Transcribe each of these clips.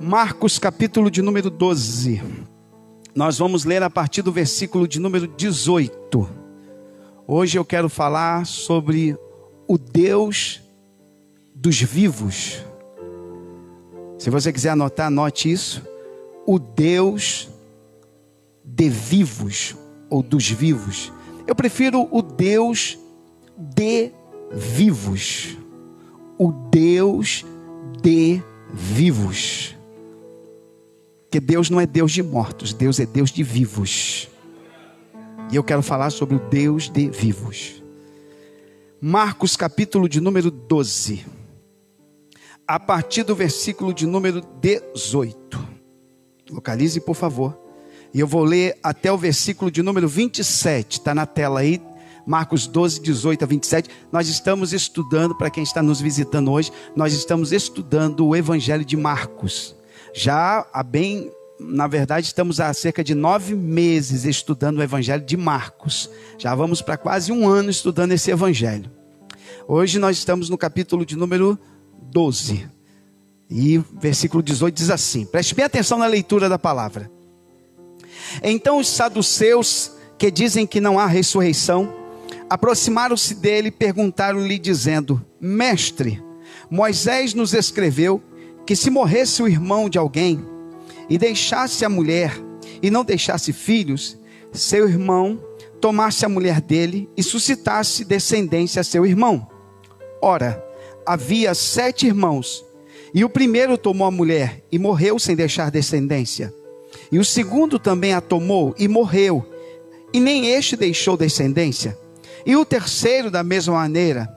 Marcos capítulo de número 12. Nós vamos ler a partir do versículo de número 18. Hoje eu quero falar sobre o Deus dos vivos. Se você quiser anotar, anote isso. O Deus de vivos, ou dos vivos. Eu prefiro o Deus de vivos. O Deus de vivos. Porque Deus não é Deus de mortos, Deus é Deus de vivos. E eu quero falar sobre o Deus de vivos. Marcos capítulo de número 12. A partir do versículo de número 18. Localize, por favor. E eu vou ler até o versículo de número 27. Está na tela aí. Marcos 12, 18 a 27. Nós estamos estudando, para quem está nos visitando hoje, nós estamos estudando o Evangelho de Marcos. Na verdade, estamos há cerca de 9 meses estudando o Evangelho de Marcos. Já vamos para quase um ano estudando esse Evangelho. Hoje nós estamos no capítulo de número 12. E versículo 18 diz assim, preste bem atenção na leitura da palavra. Então os saduceus, que dizem que não há ressurreição, aproximaram-se dele e perguntaram-lhe dizendo: Mestre, Moisés nos escreveu que se morresse o irmão de alguém e deixasse a mulher e não deixasse filhos, seu irmão tomasse a mulher dele e suscitasse descendência a seu irmão. Ora, havia 7 irmãos, e o primeiro tomou a mulher e morreu sem deixar descendência. E o segundo também a tomou e morreu, e nem este deixou descendência. E o terceiro da mesma maneira.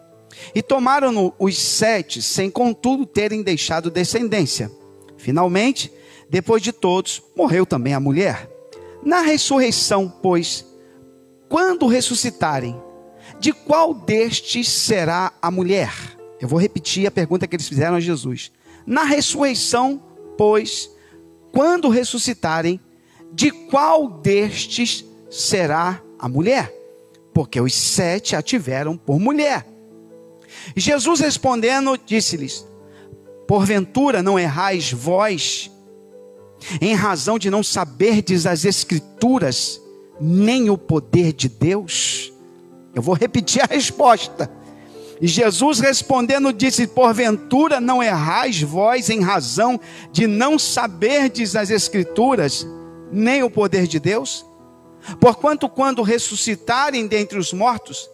E tomaram-no os 7, sem contudo terem deixado descendência. Finalmente, depois de todos, morreu também a mulher. Na ressurreição, pois, quando ressuscitarem, de qual destes será a mulher? Eu vou repetir a pergunta que eles fizeram a Jesus. Na ressurreição, pois, quando ressuscitarem, de qual destes será a mulher? Porque os 7 a tiveram por mulher. Jesus respondendo, disse-lhes: porventura não errais vós, em razão de não saberdes as Escrituras, nem o poder de Deus? Eu vou repetir a resposta. E Jesus respondendo disse: porventura não errais vós, em razão de não saberdes as Escrituras, nem o poder de Deus? Porquanto quando ressuscitarem dentre os mortos,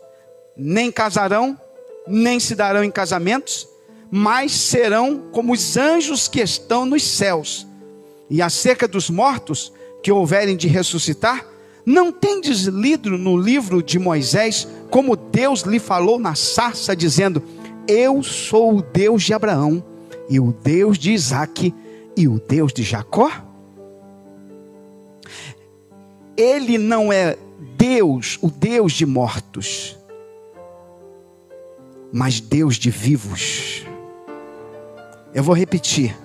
nem casarão, nem se darão em casamentos, mas serão como os anjos que estão nos céus. E acerca dos mortos que houverem de ressuscitar, não tendes lido no livro de Moisés, como Deus lhe falou na sarça, dizendo: eu sou o Deus de Abraão, e o Deus de Isaque, e o Deus de Jacó? Ele não é Deus, o Deus de mortos, mas Deus de vivos. Eu vou repetir,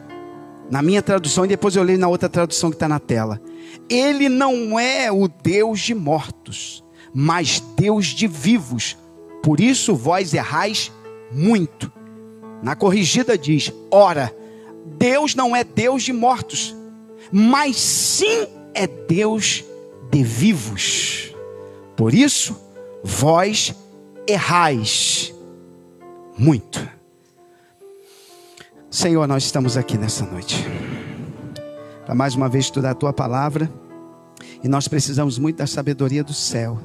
na minha tradução, e depois eu leio na outra tradução que está na tela. Ele não é o Deus de mortos, mas Deus de vivos. Por isso vós errais muito. Na corrigida diz: ora, Deus não é Deus de mortos, mas sim é Deus de vivos. Por isso vós errais muito. Senhor, nós estamos aqui nessa noite para mais uma vez estudar a tua palavra, e nós precisamos muito da sabedoria do céu,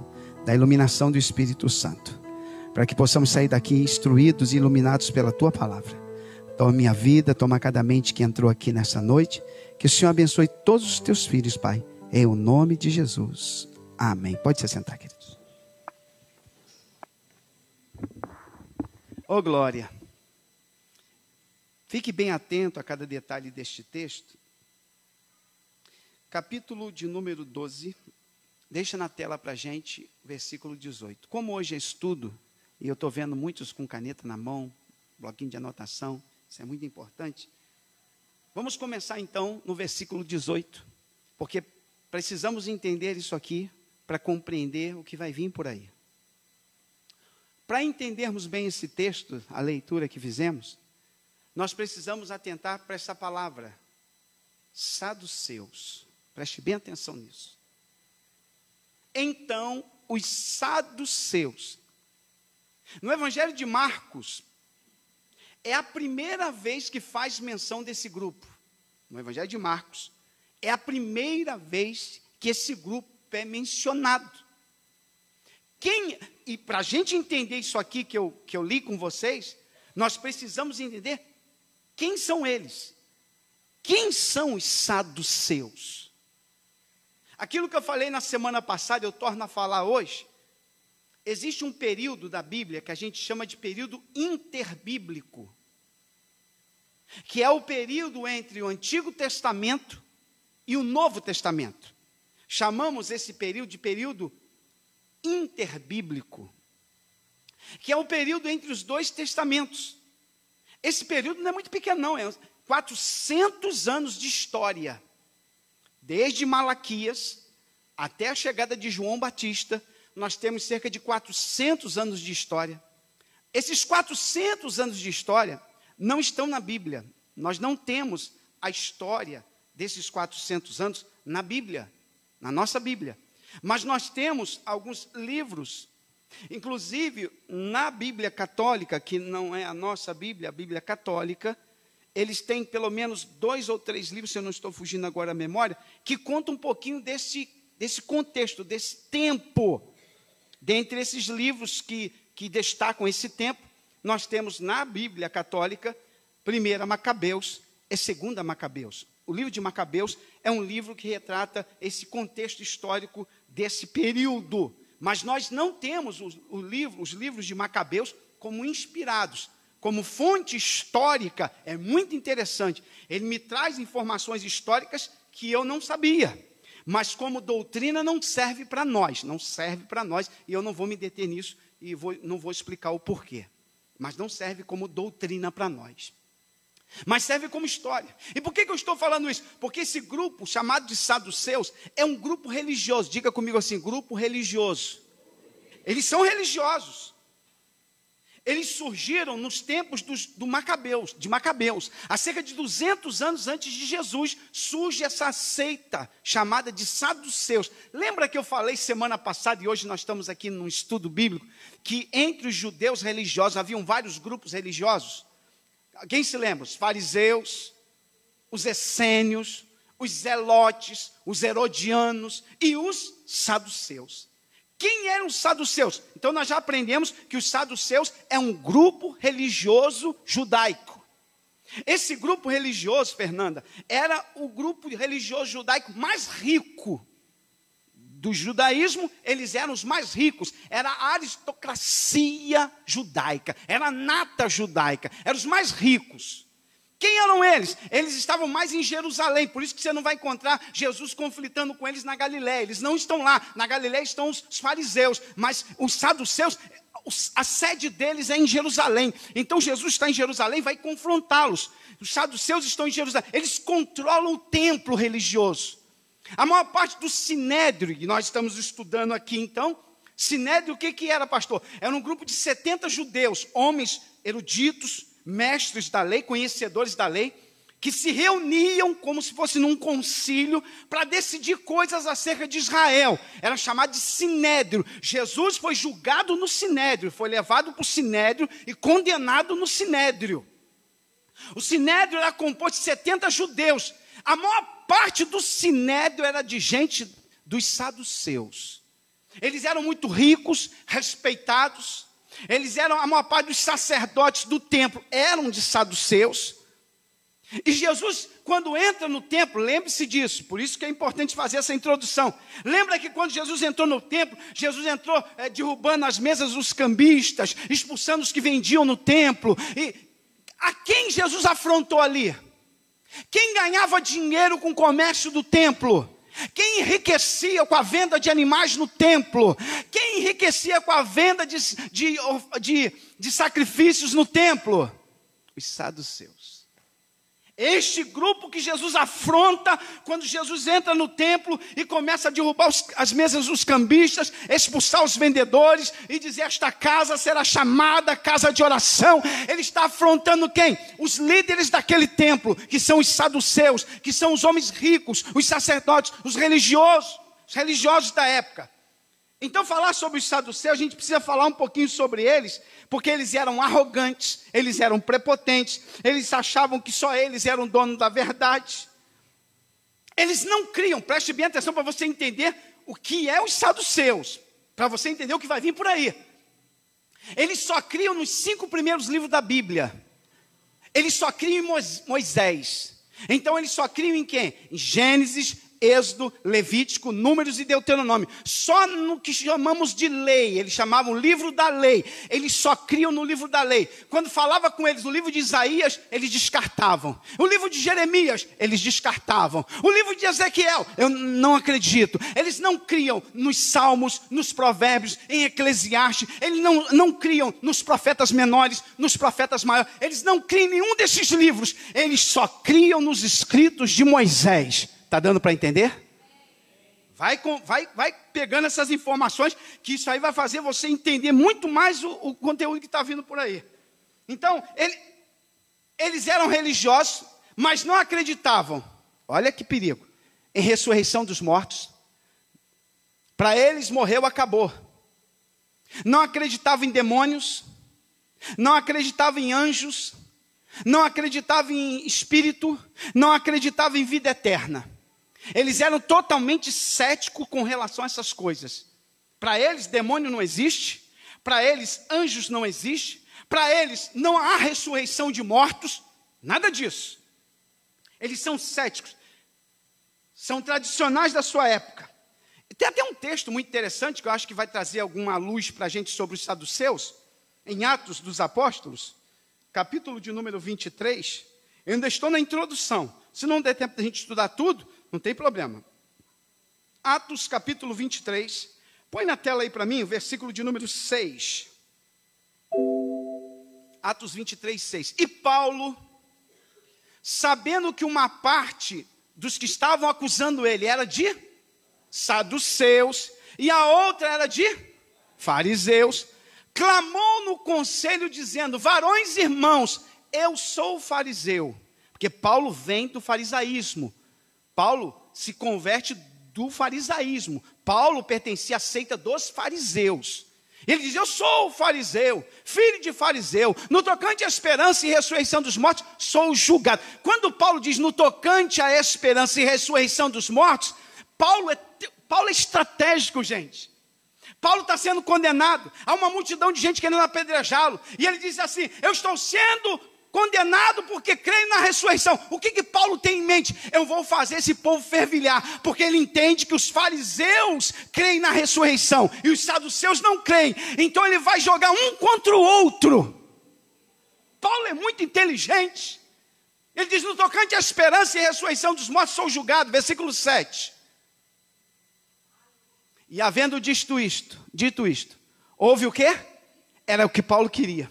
da iluminação do Espírito Santo, para que possamos sair daqui instruídos e iluminados pela tua palavra. Toma minha vida, toma cada mente que entrou aqui nessa noite. Que o Senhor abençoe todos os teus filhos, Pai, em o nome de Jesus. Amém. Pode se sentar, queridos. Oh, glória. Fique bem atento a cada detalhe deste texto. Capítulo de número 12. Deixa na tela para a gente o versículo 18. Como hoje é estudo, e eu estou vendo muitos com caneta na mão, bloquinho de anotação, isso é muito importante. Vamos começar então no versículo 18, porque precisamos entender isso aqui para compreender o que vai vir por aí. Para entendermos bem esse texto, a leitura que fizemos, nós precisamos atentar para essa palavra, saduceus. Preste bem atenção nisso. Então, os saduceus. No Evangelho de Marcos, é a primeira vez que faz menção desse grupo. No Evangelho de Marcos, é a primeira vez que esse grupo é mencionado. E para a gente entender isso aqui que eu li com vocês, nós precisamos entender quem são eles. Quem são os saduceus? Aquilo que eu falei na semana passada, eu torno a falar hoje. Existe um período da Bíblia que a gente chama de período interbíblico, que é o período entre o Antigo Testamento e o Novo Testamento. Chamamos esse período de período interbíblico, que é o período entre os dois testamentos. Esse período não é muito pequeno, não, é 400 anos de história, desde Malaquias até a chegada de João Batista. Nós temos cerca de 400 anos de história. Esses 400 anos de história não estão na Bíblia. Nós não temos a história desses 400 anos na Bíblia, na nossa Bíblia. Mas nós temos alguns livros, inclusive na Bíblia Católica, que não é a nossa Bíblia, a Bíblia Católica, eles têm pelo menos 2 ou 3 livros, se eu não estou fugindo agora à memória, que contam um pouquinho desse contexto, desse tempo. Dentre esses livros que destacam esse tempo, nós temos na Bíblia Católica, 1 Macabeus e 2 Macabeus. O livro de Macabeus é um livro que retrata esse contexto histórico desse período. Mas nós não temos os livros de Macabeus como inspirados. Como fonte histórica, é muito interessante. Ele me traz informações históricas que eu não sabia. Mas como doutrina não serve para nós. Não serve para nós. E eu não vou me deter nisso e não vou explicar o porquê. Mas não serve como doutrina para nós. Mas serve como história. E por que eu estou falando isso? Porque esse grupo, chamado de saduceus, é um grupo religioso. Diga comigo assim, grupo religioso. Eles são religiosos. Eles surgiram nos tempos de Macabeus. Há cerca de 200 anos antes de Jesus, surge essa seita chamada de saduceus. Lembra que eu falei semana passada, e hoje nós estamos aqui num estudo bíblico, que entre os judeus religiosos haviam vários grupos religiosos? Quem se lembra? Os fariseus, os essênios, os zelotes, os herodianos e os saduceus. Quem eram os saduceus? Então nós já aprendemos que os saduceus é um grupo religioso judaico. Esse grupo religioso, Fernanda, era o grupo religioso judaico mais rico do judaísmo. Eles eram os mais ricos, era a aristocracia judaica, era a nata judaica, eram os mais ricos. Quem eram eles? Eles estavam mais em Jerusalém, por isso que você não vai encontrar Jesus conflitando com eles na Galiléia. Eles não estão lá, na Galiléia estão os fariseus, mas os saduceus, a sede deles é em Jerusalém. Então Jesus está em Jerusalém, vai confrontá-los. Os saduceus estão em Jerusalém, eles controlam o templo religioso. A maior parte do Sinédrio, que nós estamos estudando aqui então, Sinédrio, o que era, pastor? Era um grupo de 70 judeus, homens eruditos, mestres da lei, conhecedores da lei, que se reuniam como se fosse num concílio para decidir coisas acerca de Israel. Era chamado de Sinédrio. Jesus foi julgado no Sinédrio, foi levado para o Sinédrio e condenado no Sinédrio. O Sinédrio era composto de 70 judeus. A maior parte do Sinédrio era de gente dos saduceus. Eles eram muito ricos, respeitados. Eles eram, a maior parte dos sacerdotes do templo eram de saduceus. E Jesus, quando entra no templo, lembre-se disso, por isso que é importante fazer essa introdução. Lembra que quando Jesus entrou no templo, Jesus entrou derrubando as mesas dos cambistas, expulsando os que vendiam no templo. E a quem Jesus afrontou ali? Quem ganhava dinheiro com o comércio do templo? Quem enriquecia com a venda de animais no templo? Quem enriquecia com a venda de sacrifícios no templo? Os saduceus. Este grupo que Jesus afronta quando Jesus entra no templo e começa a derrubar as mesas dos cambistas, expulsar os vendedores e dizer: esta casa será chamada casa de oração. Ele está afrontando quem? Os líderes daquele templo, que são os saduceus, que são os homens ricos, os sacerdotes, os religiosos da época. Então, falar sobre os saduceus, a gente precisa falar um pouquinho sobre eles, porque eles eram arrogantes, eles eram prepotentes, eles achavam que só eles eram donos da verdade. Eles não criam, preste bem atenção para você entender o que é os saduceus, para você entender o que vai vir por aí. Eles só criam nos 5 primeiros livros da Bíblia. Eles só criam em Moisés. Então eles só criam em quem? Em Gênesis, Êxodo, Levítico, Números e Deuteronômio. Só no que chamamos de lei. Eles chamavam o livro da lei. Eles só criam no livro da lei. Quando falava com eles no livro de Isaías, eles descartavam. O livro de Jeremias, eles descartavam. O livro de Ezequiel, eu não acredito. Eles não criam nos Salmos, nos Provérbios, em Eclesiastes. Eles não criam nos profetas menores, nos profetas maiores. Eles não criam em nenhum desses livros. Eles só criam nos escritos de Moisés. Está dando para entender? Vai pegando essas informações, que isso aí vai fazer você entender muito mais o conteúdo que está vindo por aí. Então, eles eram religiosos, mas não acreditavam, olha que perigo, em ressurreição dos mortos. Para eles, morreu, acabou. Não acreditavam em demônios, não acreditavam em anjos, não acreditavam em espírito, não acreditavam em vida eterna. Eles eram totalmente céticos com relação a essas coisas. Para eles, demônio não existe. Para eles, anjos não existem. Para eles, não há ressurreição de mortos. Nada disso. Eles são céticos. São tradicionais da sua época. E tem até um texto muito interessante, que eu acho que vai trazer alguma luz para a gente sobre os saduceus. Em Atos dos Apóstolos, capítulo de número 23. Eu ainda estou na introdução. Se não der tempo da gente estudar tudo, não tem problema. Atos capítulo 23. Põe na tela aí para mim o versículo de número 6. Atos 23, 6. E Paulo, sabendo que uma parte dos que estavam acusando ele era de saduceus e a outra era de fariseus, clamou no conselho dizendo: varões irmãos, eu sou fariseu. Porque Paulo vem do farisaísmo. Paulo se converte do farisaísmo. Paulo pertencia à seita dos fariseus. Ele diz: eu sou fariseu, filho de fariseu. No tocante à esperança e ressurreição dos mortos, sou julgado. Quando Paulo diz no tocante à esperança e ressurreição dos mortos, Paulo é estratégico, gente. Paulo está sendo condenado. Há uma multidão de gente querendo apedrejá-lo. E ele diz assim: eu estou sendo condenado porque creio na ressurreição. O que Paulo tem em mente? Eu vou fazer esse povo fervilhar, porque ele entende que os fariseus creem na ressurreição e os saduceus não creem. Então ele vai jogar um contra o outro. Paulo é muito inteligente. Ele diz: no tocante à esperança e ressurreição dos mortos sou julgado. Versículo 7. E havendo dito isto, houve o quê? Era o que Paulo queria.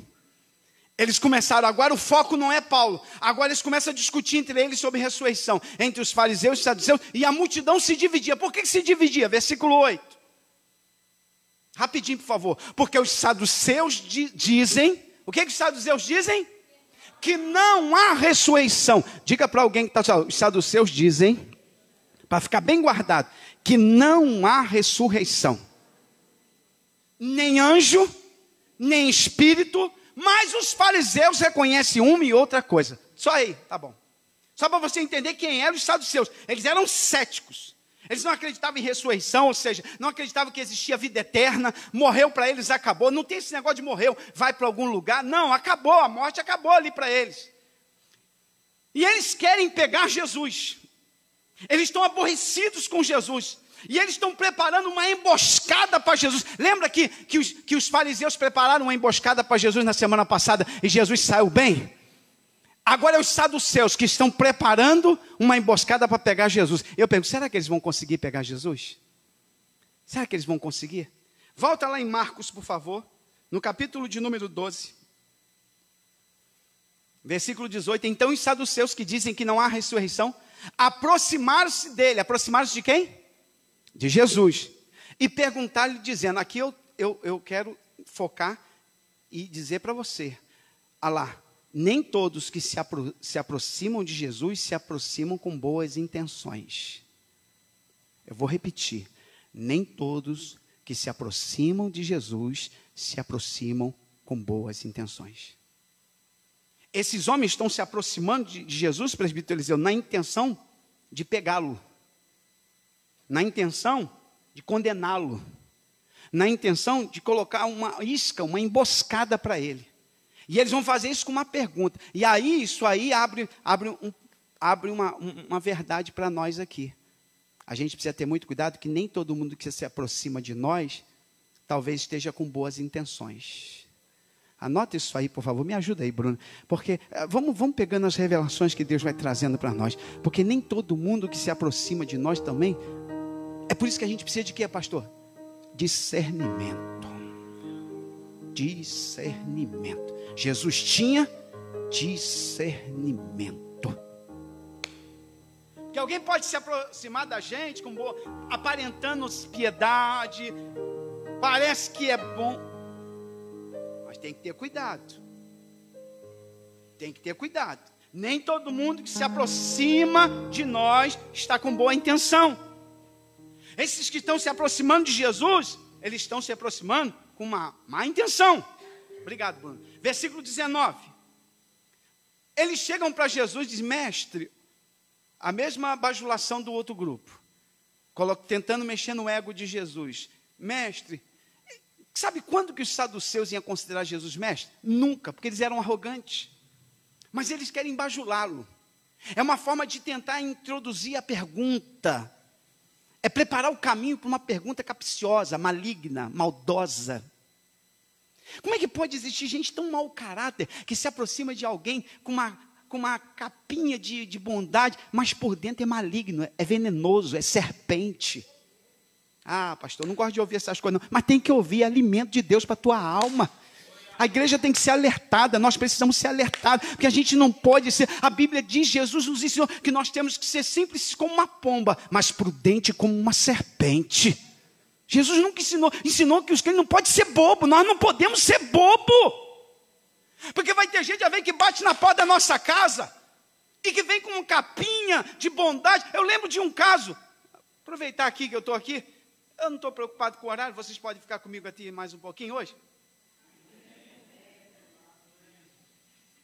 Eles começaram, agora o foco não é Paulo. Agora eles começam a discutir entre eles sobre ressurreição. Entre os fariseus e os saduceus. E a multidão se dividia. Por que se dividia? Versículo 8. Rapidinho, por favor. Porque os saduceus dizem... O que os saduceus dizem? Que não há ressurreição. Diga para alguém que está falando. Os saduceus dizem, para ficar bem guardado, que não há ressurreição. Nem anjo, nem espírito... Mas os fariseus reconhecem uma e outra coisa. Só aí, tá bom. Só para você entender quem eram os saduceus. Eles eram céticos. Eles não acreditavam em ressurreição, ou seja, não acreditavam que existia vida eterna. Morreu para eles, acabou. Não tem esse negócio de morreu, vai para algum lugar. Não, acabou, a morte acabou ali para eles. E eles querem pegar Jesus. Eles estão aborrecidos com Jesus. E eles estão preparando uma emboscada para Jesus. Lembra que os fariseus prepararam uma emboscada para Jesus na semana passada e Jesus saiu bem? Agora é os saduceus que estão preparando uma emboscada para pegar Jesus. Eu pergunto, será que eles vão conseguir pegar Jesus? Será que eles vão conseguir? Volta lá em Marcos, por favor, no capítulo de número 12. Versículo 18. Então os saduceus que dizem que não há ressurreição, aproximaram-se dele. Aproximaram-se de quem? De Jesus. E perguntaram-lhe dizendo, aqui eu quero focar e dizer para você, Alá, nem todos que se aproximam de Jesus se aproximam com boas intenções. Eu vou repetir, nem todos que se aproximam de Jesus se aproximam com boas intenções. Esses homens estão se aproximando de Jesus, presbítero Eliseu, na intenção de pegá-lo, na intenção de condená-lo, na intenção de colocar uma isca, uma emboscada para ele. E eles vão fazer isso com uma pergunta. E aí, isso aí abre uma verdade para nós aqui. A gente precisa ter muito cuidado que nem todo mundo que se aproxima de nós, talvez esteja com boas intenções. Anota isso aí, por favor. Me ajuda aí, Bruno. Porque vamos pegando as revelações que Deus vai trazendo para nós. Porque nem todo mundo que se aproxima de nós também. É por isso que a gente precisa de quê, pastor? Discernimento. Discernimento. Jesus tinha discernimento. Que alguém pode se aproximar da gente com boa, aparentando piedade, parece que é bom, mas tem que ter cuidado. Tem que ter cuidado. Nem todo mundo que se aproxima de nós está com boa intenção. Esses que estão se aproximando de Jesus, eles estão se aproximando com uma má intenção. Obrigado, Bruno. Versículo 19. Eles chegam para Jesus e dizem, mestre, a mesma bajulação do outro grupo, tentando mexer no ego de Jesus. Mestre, sabe quando que os saduceus iam considerar Jesus mestre? Nunca, porque eles eram arrogantes. Mas eles querem bajulá-lo. É uma forma de tentar introduzir a pergunta. É preparar o caminho para uma pergunta capciosa, maligna, maldosa. Como é que pode existir gente tão mau caráter que se aproxima de alguém com uma capinha de bondade, mas por dentro é maligno, é venenoso, é serpente? Ah, pastor, não gosto de ouvir essas coisas não, mas tem que ouvir, é alimento de Deus para a tua alma. A igreja tem que ser alertada, nós precisamos ser alertados, porque a gente não pode ser, a Bíblia diz, Jesus nos ensinou que nós temos que ser simples como uma pomba, mas prudente como uma serpente. Jesus nunca ensinou que os crentes não podem ser bobo, nós não podemos ser bobo, porque vai ter gente a ver que bate na porta da nossa casa, e que vem com uma capinha de bondade. Eu lembro de um caso, aproveitar aqui que eu estou aqui, eu não estou preocupado com o horário, vocês podem ficar comigo aqui mais um pouquinho hoje?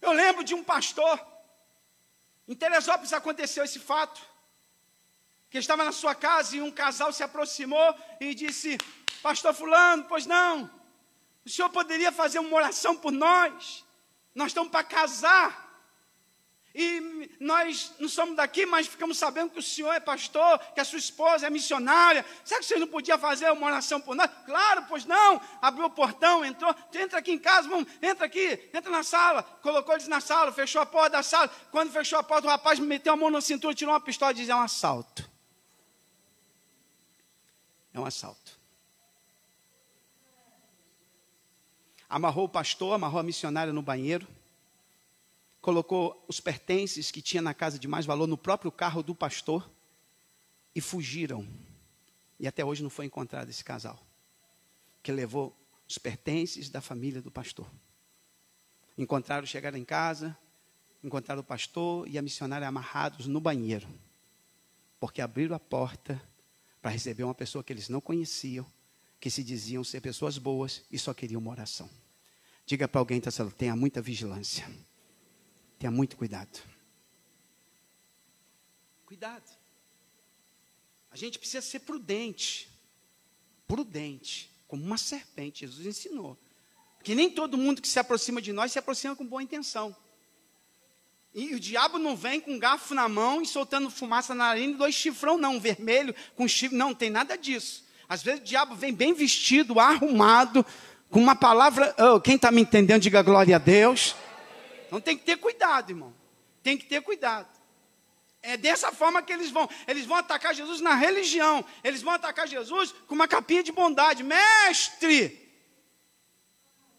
Eu lembro de um pastor, em Teresópolis aconteceu esse fato, que estava na sua casa e um casal se aproximou e disse, pastor fulano, pois não, o senhor poderia fazer uma oração por nós? Nós estamos para casar, e nós não somos daqui, mas ficamos sabendo que o senhor é pastor, que a sua esposa é missionária. Será que o senhor não podia fazer uma oração por nós? Claro, pois não. Abriu o portão, entrou, entra aqui em casa, vamos, entra aqui, entra na sala. Colocou eles na sala, fechou a porta da sala. Quando fechou a porta, o rapaz meteu a mão na cintura, tirou uma pistola e disse, é um assalto. É um assalto. Amarrou o pastor, amarrou a missionária no banheiro, colocou os pertences que tinha na casa de mais valor no próprio carro do pastor e fugiram. E até hoje não foi encontrado esse casal, que levou os pertences da família do pastor. Chegaram em casa, encontraram o pastor e a missionária amarrados no banheiro, porque abriram a porta para receber uma pessoa que eles não conheciam, que se diziam ser pessoas boas e só queriam uma oração. Diga para alguém que está falando, tenha muita vigilância. Tenha muito cuidado. Cuidado. A gente precisa ser prudente. Prudente. Como uma serpente. Jesus ensinou. Porque nem todo mundo que se aproxima de nós se aproxima com boa intenção. E o diabo não vem com um garfo na mão e soltando fumaça na narina e 2 chifrão, não. Vermelho com chifre. Não, tem nada disso. Às vezes o diabo vem bem vestido, arrumado, com uma palavra. Oh, quem está me entendendo, diga glória a Deus. Então tem que ter cuidado, irmão. Tem que ter cuidado. É dessa forma que eles vão. Eles vão atacar Jesus na religião. Eles vão atacar Jesus com uma capinha de bondade. Mestre,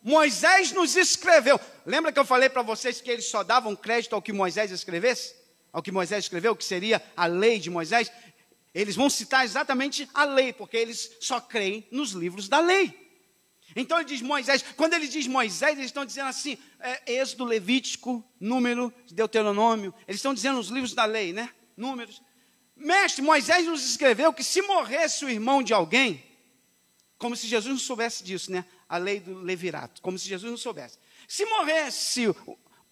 Moisés nos escreveu. Lembra que eu falei para vocês que eles só davam crédito ao que Moisés escrevesse? Ao que Moisés escreveu, que seria a lei de Moisés? Eles vão citar exatamente a lei, porque eles só creem nos livros da lei. Então ele diz Moisés, quando ele diz Moisés, eles estão dizendo assim, Êxodo, Levítico, Número, Deuteronômio, eles estão dizendo os livros da lei, né? Números. Mestre, Moisés nos escreveu que se morresse o irmão de alguém, como se Jesus não soubesse disso, né? A lei do levirato, como se Jesus não soubesse. Se morresse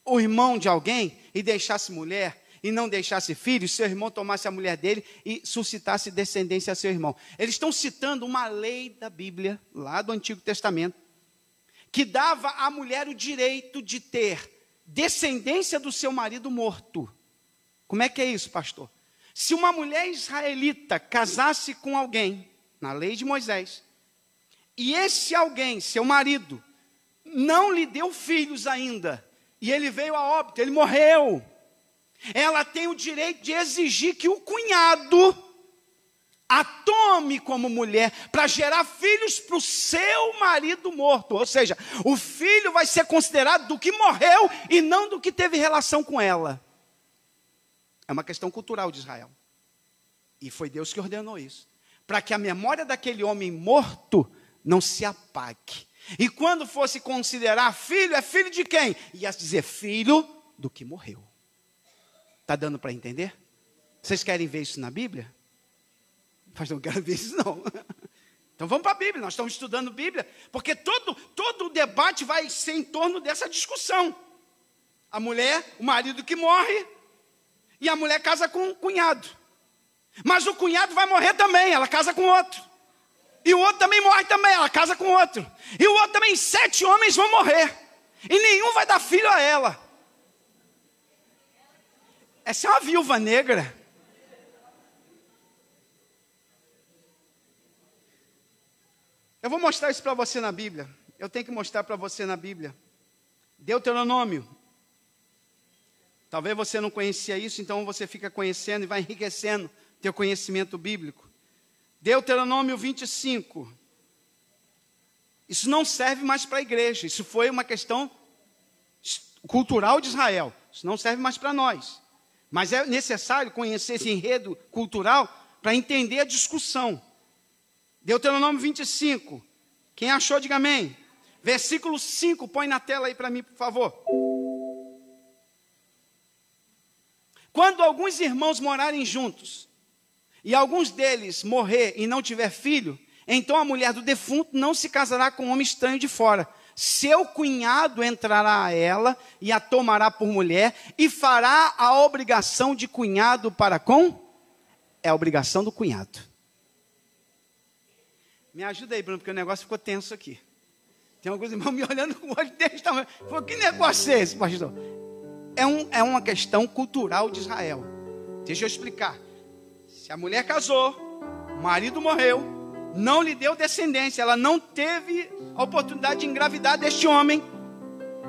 o irmão de alguém e deixasse mulher, e não deixasse filhos, seu irmão tomasse a mulher dele e suscitasse descendência a seu irmão. Eles estão citando uma lei da Bíblia, lá do Antigo Testamento, que dava à mulher o direito de ter descendência do seu marido morto. Como é que é isso, pastor? Se uma mulher israelita casasse com alguém, na lei de Moisés, e esse alguém, seu marido, não lhe deu filhos ainda, e ele veio a óbito, ele morreu, ela tem o direito de exigir que o cunhado a tome como mulher para gerar filhos para o seu marido morto. Ou seja, o filho vai ser considerado do que morreu e não do que teve relação com ela. É uma questão cultural de Israel. E foi Deus que ordenou isso. Para que a memória daquele homem morto não se apague. E quando fosse considerar filho, é filho de quem? Ia dizer filho do que morreu. Está dando para entender? Vocês querem ver isso na Bíblia? Mas não quero ver isso não. Então vamos para a Bíblia, nós estamos estudando Bíblia, porque todo o debate vai ser em torno dessa discussão. A mulher, o marido que morre, e a mulher casa com o cunhado. Mas o cunhado vai morrer também, ela casa com outro. E o outro também morre também, ela casa com outro. E o outro também, 7 homens vão morrer. E nenhum vai dar filho a ela. Essa é uma viúva negra. Eu vou mostrar isso para você na Bíblia. Eu tenho que mostrar para você na Bíblia. Deuteronômio. Talvez você não conhecia isso, então você fica conhecendo e vai enriquecendo teu conhecimento bíblico. Deuteronômio 25. Isso não serve mais para a igreja. Isso foi uma questão cultural de Israel. Isso não serve mais para nós. Mas é necessário conhecer esse enredo cultural para entender a discussão. Deuteronômio 25. Quem achou, diga amém. Versículo 5, põe na tela aí para mim, por favor. Quando alguns irmãos morarem juntos, e alguns deles morrer e não tiver filho, então a mulher do defunto não se casará com um homem estranho de fora. Seu cunhado entrará a ela e a tomará por mulher e fará a obrigação de cunhado para com? É a obrigação do cunhado. Me ajuda aí, Bruno, porque o negócio ficou tenso aqui. Tem alguns irmãos me olhando com o olho desse tamanho. Falei, que negócio é esse, pastor? É uma questão cultural de Israel. Deixa eu explicar. Se a mulher casou, o marido morreu, não lhe deu descendência, ela não teve a oportunidade de engravidar deste homem,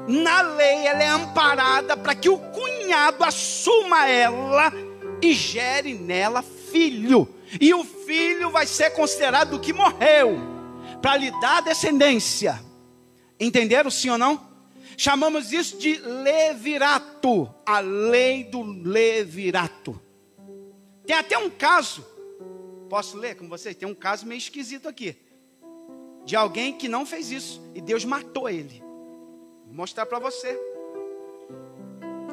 na lei ela é amparada para que o cunhado assuma ela e gere nela filho. E o filho vai ser considerado o que morreu, para lhe dar descendência. Entenderam sim ou não? Chamamos isso de levirato, a lei do levirato. Tem até um caso, posso ler com vocês? Tem um caso meio esquisito aqui, de alguém que não fez isso, e Deus matou ele. Vou mostrar para você.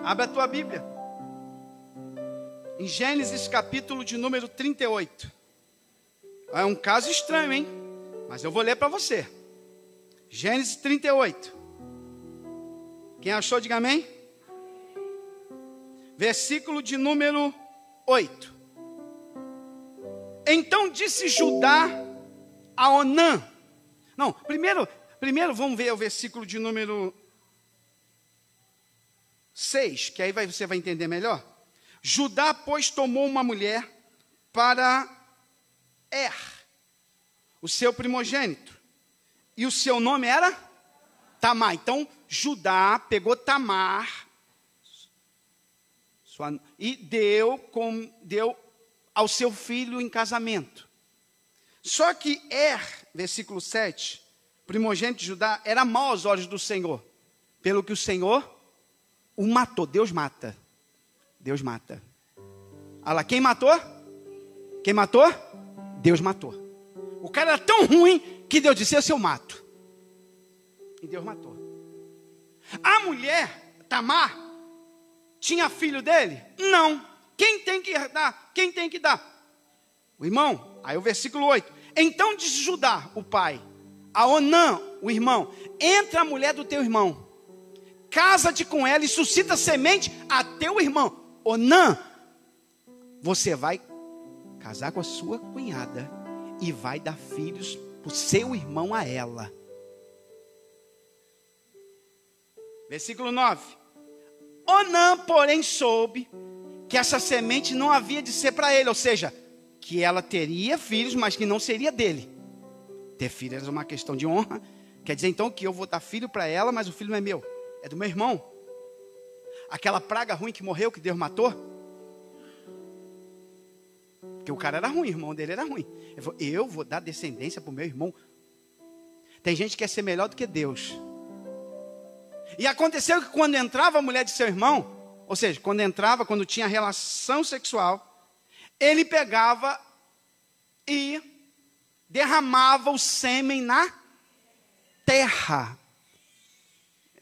Abre a tua Bíblia. Em Gênesis capítulo de número 38. É um caso estranho, hein? Mas eu vou ler para você. Gênesis 38. Quem achou, diga amém. Versículo de número 8. Então disse Judá a Onã. Não, primeiro vamos ver o versículo de número 6, que aí você vai entender melhor. Judá, pois, tomou uma mulher para o seu primogênito, e o seu nome era Tamar. Então, Judá pegou Tamar e deu ao seu filho em casamento. Só que versículo 7, primogênito de Judá, era mau aos olhos do Senhor. pelo que o Senhor o matou. Deus mata. Deus mata. Olha lá, quem matou? Quem matou? Deus matou. O cara era tão ruim que Deus disse, esse eu mato. E Deus matou. A mulher, Tamar, tinha filho dele? Não. Quem tem que dar? Quem tem que dar? O irmão. Aí o versículo 8. Então disse Judá, o pai, a Onã, o irmão, entra a mulher do teu irmão, casa-te com ela e suscita semente a teu irmão. Onã, você vai casar com a sua cunhada e vai dar filhos para o seu irmão a ela. Versículo 9. Onã, porém, soube que essa semente não havia de ser para ele, ou seja, que ela teria filhos, mas que não seria dele. Ter filhos é uma questão de honra. Quer dizer então que eu vou dar filho para ela, mas o filho não é meu, é do meu irmão. Aquela praga ruim que morreu, que Deus matou, porque o cara era ruim, o irmão dele era ruim. Ele falou, eu vou dar descendência para o meu irmão. Tem gente que quer ser melhor do que Deus. E aconteceu que quando entrava a mulher de seu irmão, ou seja, quando tinha relação sexual, ele pegava e derramava o sêmen na terra.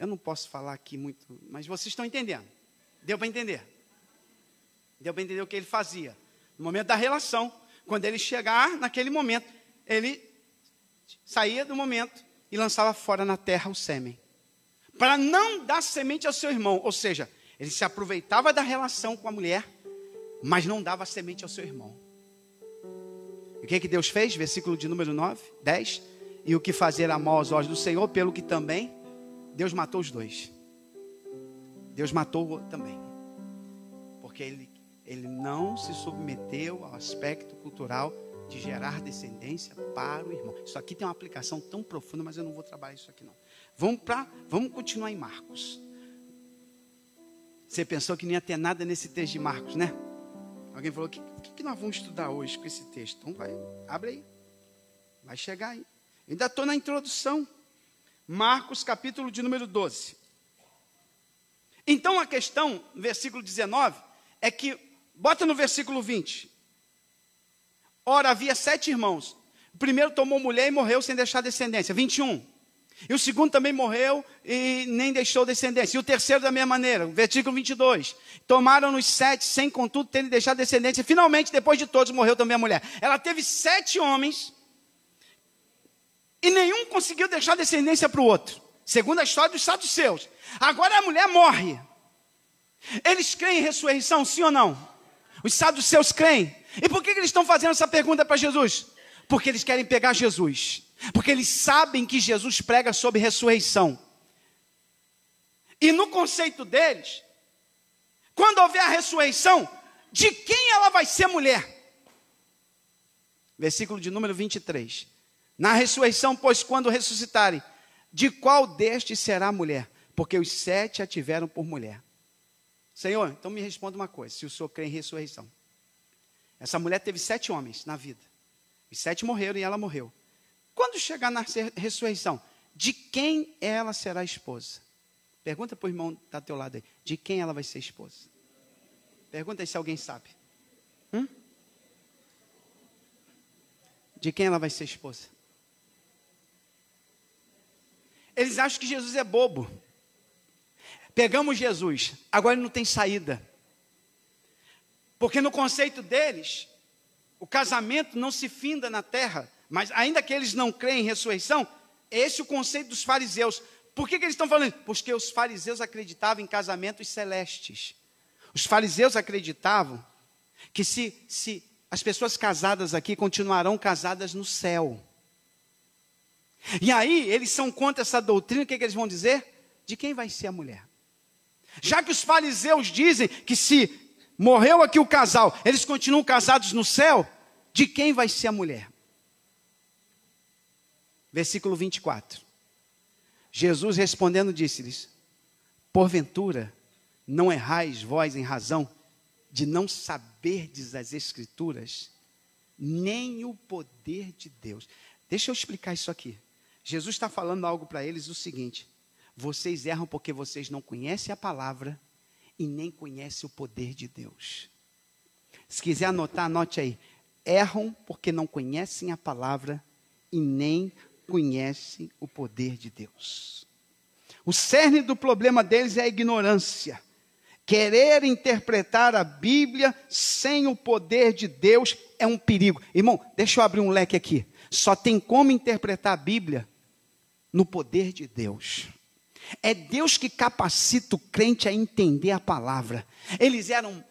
Eu não posso falar aqui muito, mas vocês estão entendendo. Deu para entender? Deu para entender o que ele fazia. No momento da relação, quando ele chegar naquele momento, ele saía do momento e lançava fora na terra o sêmen. Para não dar semente ao seu irmão. Ou seja, ele se aproveitava da relação com a mulher, mas não dava semente ao seu irmão. E o que Deus fez? Versículo de número 9, 10. E o que fazer a mal aos olhos do Senhor, pelo que também Deus matou os dois. Deus matou também. Porque ele não se submeteu ao aspecto cultural de gerar descendência para o irmão. Isso aqui tem uma aplicação tão profunda, mas eu não vou trabalhar isso aqui não. Vamos continuar em Marcos. Você pensou que não ia ter nada nesse texto de Marcos, né? Alguém falou, o que nós vamos estudar hoje com esse texto? Então vai, abre aí. Vai chegar aí. Ainda estou na introdução. Marcos, capítulo de número 12. Então a questão, no versículo 19, é que, bota no versículo 20. Ora, havia 7 irmãos. O primeiro tomou mulher e morreu sem deixar descendência. 21. E o segundo também morreu e nem deixou descendência. E o terceiro da mesma maneira, versículo 22. Tomaram-nos 7, sem contudo terem deixado descendência. Finalmente, depois de todos, morreu também a mulher. Ela teve 7 homens e nenhum conseguiu deixar descendência para o outro. Segundo a história dos saduceus. Agora a mulher morre. Eles creem em ressurreição, sim ou não? Os saduceus creem. E por que eles estão fazendo essa pergunta para Jesus? Porque eles querem pegar Jesus. Porque eles sabem que Jesus prega sobre ressurreição. E no conceito deles, quando houver a ressurreição, de quem ela vai ser mulher? Versículo de número 23. Na ressurreição, pois quando ressuscitarem, de qual destes será a mulher? Porque os 7 a tiveram por mulher. Senhor, então me responda uma coisa, se o Senhor crê em ressurreição. Essa mulher teve 7 homens na vida. Os 7 morreram e ela morreu. Quando chegar na ressurreição, de quem ela será esposa? Pergunta para o irmão que está ao teu lado aí. De quem ela vai ser esposa? Pergunta aí se alguém sabe. De quem ela vai ser esposa? Eles acham que Jesus é bobo. Pegamos Jesus, agora ele não tem saída. Porque no conceito deles, o casamento não se finda na terra. Mas ainda que eles não creem em ressurreição, esse é o conceito dos fariseus. Por que eles estão falando? Porque os fariseus acreditavam em casamentos celestes. Os fariseus acreditavam que se as pessoas casadas aqui continuarão casadas no céu. E aí, eles são contra essa doutrina, o que eles vão dizer? De quem vai ser a mulher? Já que os fariseus dizem que se morreu aqui o casal, eles continuam casados no céu, de quem vai ser a mulher? Versículo 24. Jesus respondendo disse-lhes, porventura não errais vós em razão de não saberdes as Escrituras, nem o poder de Deus. Deixa eu explicar isso aqui. Jesus está falando algo para eles o seguinte, Vocês erram porque vocês não conhecem a palavra e nem conhecem o poder de Deus. Se quiser anotar, anote aí. Erram porque não conhecem a palavra e nem conhecem o poder de Deus. O cerne do problema deles é a ignorância. Querer interpretar a Bíblia sem o poder de Deus é um perigo. Irmão, deixa eu abrir um leque aqui. Só tem como interpretar a Bíblia no poder de Deus. É Deus que capacita o crente a entender a palavra. Eles eram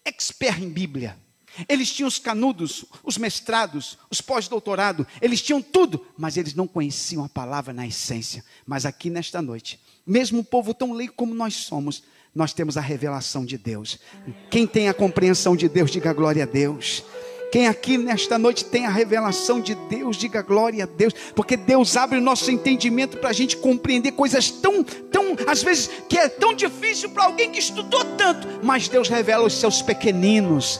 experts em Bíblia. Eles tinham os canudos, os mestrados, os pós-doutorado. Eles tinham tudo, mas eles não conheciam a palavra na essência. Mas aqui nesta noite, mesmo o povo tão leigo como nós somos, nós temos a revelação de Deus. Quem tem a compreensão de Deus, diga glória a Deus. Quem aqui nesta noite tem a revelação de Deus, diga glória a Deus. Porque Deus abre o nosso entendimento para a gente compreender coisas tão, às vezes, que é tão difícil para alguém que estudou tanto. Mas Deus revela os seus pequeninos.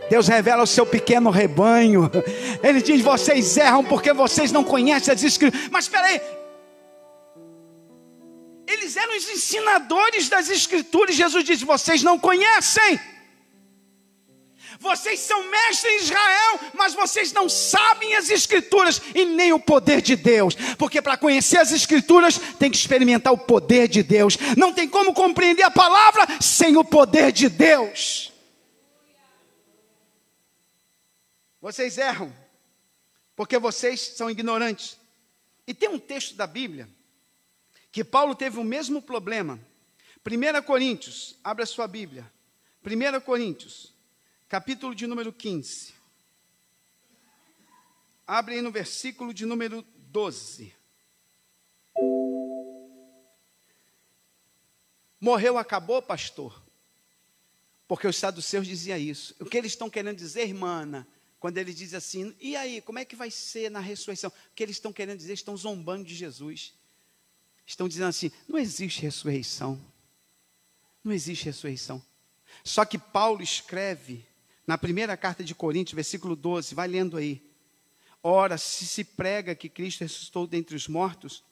Deus revela o seu pequeno rebanho. Ele diz, vocês erram porque vocês não conhecem as Escrituras. Mas espera aí. Eles eram os ensinadores das Escrituras. Jesus disse, vocês não conhecem. Vocês são mestres em Israel, mas vocês não sabem as Escrituras e nem o poder de Deus. Porque para conhecer as Escrituras, tem que experimentar o poder de Deus. Não tem como compreender a palavra sem o poder de Deus. Vocês erram, porque vocês são ignorantes. E tem um texto da Bíblia, que Paulo teve o mesmo problema. 1 Coríntios, abra sua Bíblia. 1 Coríntios, capítulo de número 15. Abre aí no versículo de número 12. Morreu, acabou, pastor? Porque os saduceus diziam isso. O que eles estão querendo dizer, irmã Ana, quando eles dizem assim, e aí, como é que vai ser na ressurreição? O que eles estão querendo dizer, estão zombando de Jesus. Estão dizendo assim, não existe ressurreição. Não existe ressurreição. Só que Paulo escreve, na primeira carta de Coríntios, versículo 12, vai lendo aí. Ora, se prega que Cristo ressuscitou dentre os mortos,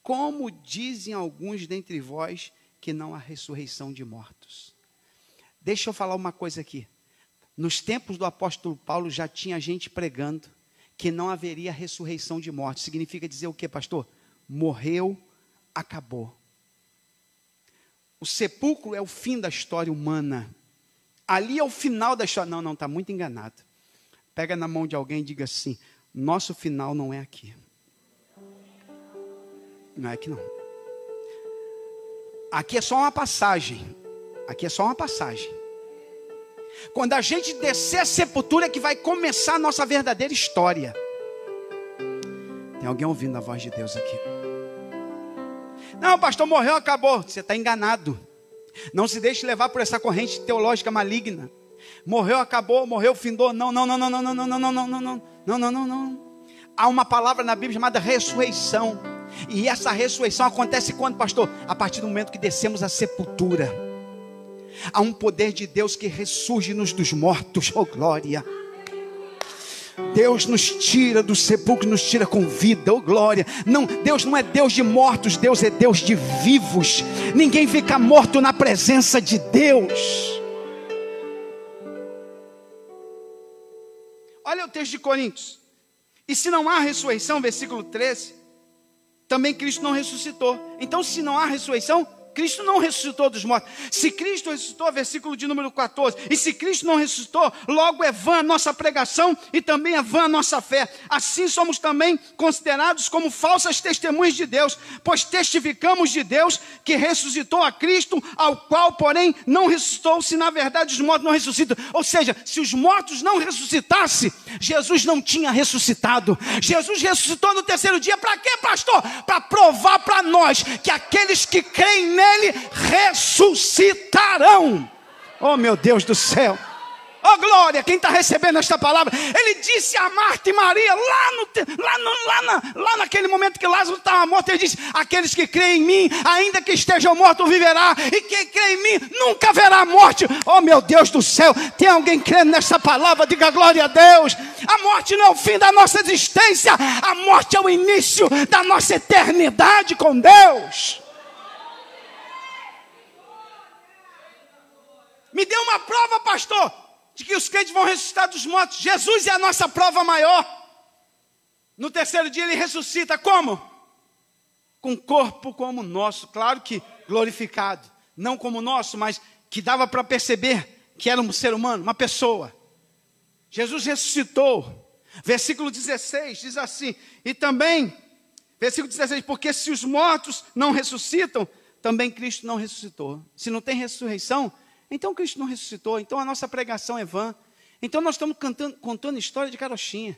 como dizem alguns dentre vós que não há ressurreição de mortos? Deixa eu falar uma coisa aqui. Nos tempos do apóstolo Paulo já tinha gente pregando que não haveria ressurreição de mortos. Significa dizer o que, pastor? Morreu, acabou. O sepulcro é o fim da história humana. Ali é o final da história. Não, está muito enganado. Pega na mão de alguém e diga assim, nosso final não é aqui. Não é aqui não. Aqui é só uma passagem. Aqui é só uma passagem. Quando a gente descer a sepultura é que vai começar a nossa verdadeira história. Tem alguém ouvindo a voz de Deus aqui? Não, pastor, morreu, acabou. Você está enganado. Não se deixe levar por essa corrente teológica maligna. Morreu, acabou, morreu, findou. Não. Há uma palavra na Bíblia chamada ressurreição. E essa ressurreição acontece quando, pastor? A partir do momento que descemos a sepultura. Há um poder de Deus que ressurge-nos dos mortos, oh glória. Deus nos tira do sepulcro, nos tira com vida, oh glória. Não, Deus não é Deus de mortos, Deus é Deus de vivos. Ninguém fica morto na presença de Deus. Olha o texto de Coríntios. E se não há ressurreição, versículo 13, também Cristo não ressuscitou. Então, se não há ressurreição, Cristo não ressuscitou dos mortos. Se Cristo ressuscitou, versículo de número 14. E se Cristo não ressuscitou, logo é vã a nossa pregação e também é vã a nossa fé. Assim somos também considerados como falsas testemunhas de Deus, pois testificamos de Deus que ressuscitou a Cristo, ao qual, porém, não ressuscitou, se na verdade os mortos não ressuscitam. Ou seja, se os mortos não ressuscitassem, Jesus não tinha ressuscitado. Jesus ressuscitou no terceiro dia, para quê, pastor? Para provar para nós que aqueles que creem nele ressuscitarão. Oh meu Deus do céu. Oh glória, quem está recebendo esta palavra? Ele disse a Marta e Maria lá naquele momento que Lázaro estava morto. Ele disse, aqueles que creem em mim, ainda que estejam mortos, viverá. E quem crê em mim, nunca verá morte. Oh meu Deus do céu, tem alguém crendo nessa palavra? Diga glória a Deus. A morte não é o fim da nossa existência. A morte é o início da nossa eternidade com Deus. Me dê uma prova, pastor, de que os crentes vão ressuscitar dos mortos. Jesus é a nossa prova maior. No terceiro dia ele ressuscita, como? Com um corpo como o nosso, claro que glorificado. Não como o nosso, mas que dava para perceber que era um ser humano, uma pessoa. Jesus ressuscitou. Versículo 16 diz assim, e também, versículo 16, porque se os mortos não ressuscitam, também Cristo não ressuscitou. Se não tem ressurreição, então Cristo não ressuscitou, então a nossa pregação é vã. Então nós estamos contando história de carochinha.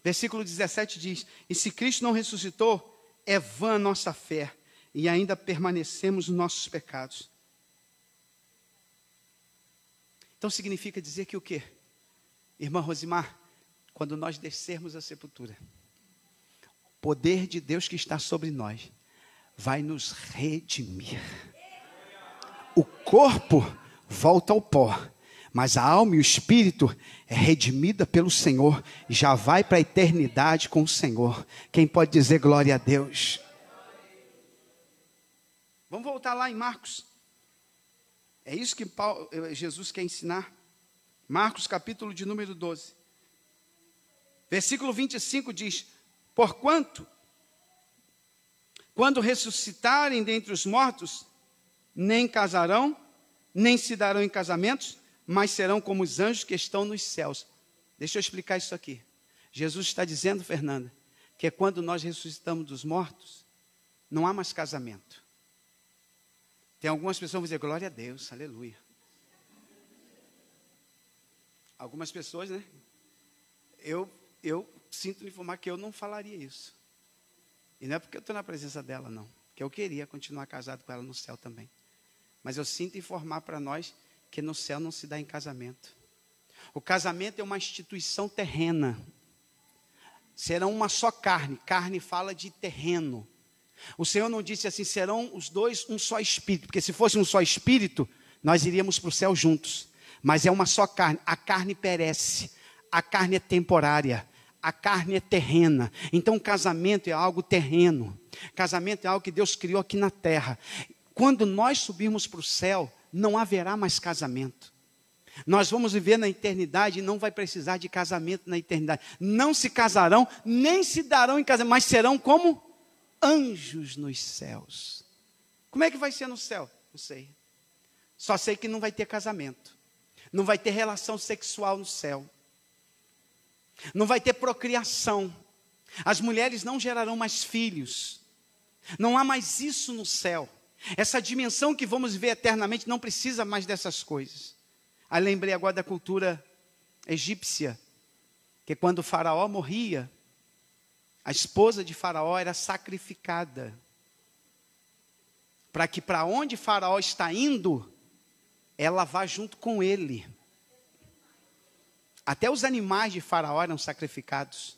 Versículo 17 diz, e se Cristo não ressuscitou, é vã a nossa fé, e ainda permanecemos nos nossos pecados. Então significa dizer que o quê? Irmã Rosimar, quando nós descermos à sepultura, o poder de Deus que está sobre nós vai nos redimir. O corpo volta ao pó, mas a alma e o espírito é redimida pelo Senhor e já vai para a eternidade com o Senhor. Quem pode dizer glória a Deus? Vamos voltar lá em Marcos. É isso que Jesus quer ensinar. Marcos capítulo de número 12. Versículo 25 diz, porquanto, quando ressuscitarem dentre os mortos, nem casarão, nem se darão em casamentos, mas serão como os anjos que estão nos céus. Deixa eu explicar isso aqui. Jesus está dizendo, Fernanda, que é quando nós ressuscitamos dos mortos, não há mais casamento. Tem algumas pessoas que vão dizer, glória a Deus, aleluia. Algumas pessoas, né? Eu sinto me informar que eu não falaria isso. E não é porque eu estou na presença dela, não. Que eu queria continuar casado com ela no céu também. Mas eu sinto informar para nós que no céu não se dá em casamento. O casamento é uma instituição terrena. Serão uma só carne. Carne fala de terreno. O Senhor não disse assim, serão os dois um só espírito. Porque se fosse um só espírito, nós iríamos para o céu juntos. Mas é uma só carne. A carne perece. A carne é temporária. A carne é terrena. Então, casamento é algo terreno. Casamento é algo que Deus criou aqui na terra. Quando nós subirmos para o céu, não haverá mais casamento. Nós vamos viver na eternidade e não vai precisar de casamento na eternidade. Não se casarão, nem se darão em casamento, mas serão como anjos nos céus. Como é que vai ser no céu? Não sei. Só sei que não vai ter casamento. Não vai ter relação sexual no céu. Não vai ter procriação. As mulheres não gerarão mais filhos. Não há mais isso no céu. Essa dimensão que vamos viver eternamente não precisa mais dessas coisas. Aí lembrei agora da cultura egípcia, que quando o faraó morria, a esposa de faraó era sacrificada. Para que para onde faraó está indo, ela vá junto com ele. Até os animais de faraó eram sacrificados.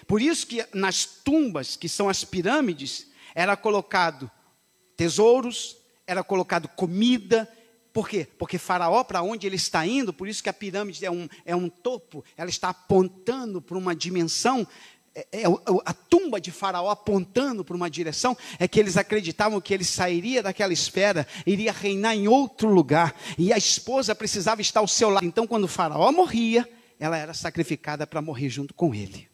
Por isso que nas tumbas, que são as pirâmides, era colocado tesouros, era colocado comida. Por quê? Porque faraó, para onde ele está indo, por isso que a pirâmide é um topo, ela está apontando para uma dimensão, a tumba de faraó apontando para uma direção, é que eles acreditavam que ele sairia daquela esfera, iria reinar em outro lugar, e a esposa precisava estar ao seu lado. Então, quando o faraó morria, ela era sacrificada para morrer junto com ele.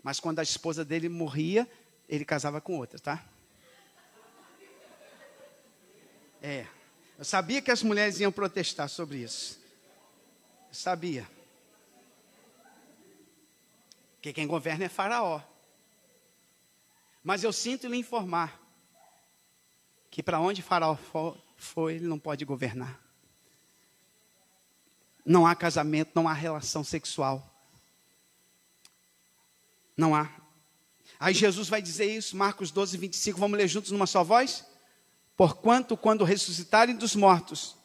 Mas quando a esposa dele morria, ele casava com outra, tá? Eu sabia que as mulheres iam protestar sobre isso. Eu sabia. Porque quem governa é faraó. Mas eu sinto lhe informar que para onde faraó for, ele não pode governar. Não há casamento, não há relação sexual. Não há. Aí Jesus vai dizer isso, Marcos 12, 25, vamos ler juntos numa só voz? Porquanto, quando ressuscitarem dos mortos,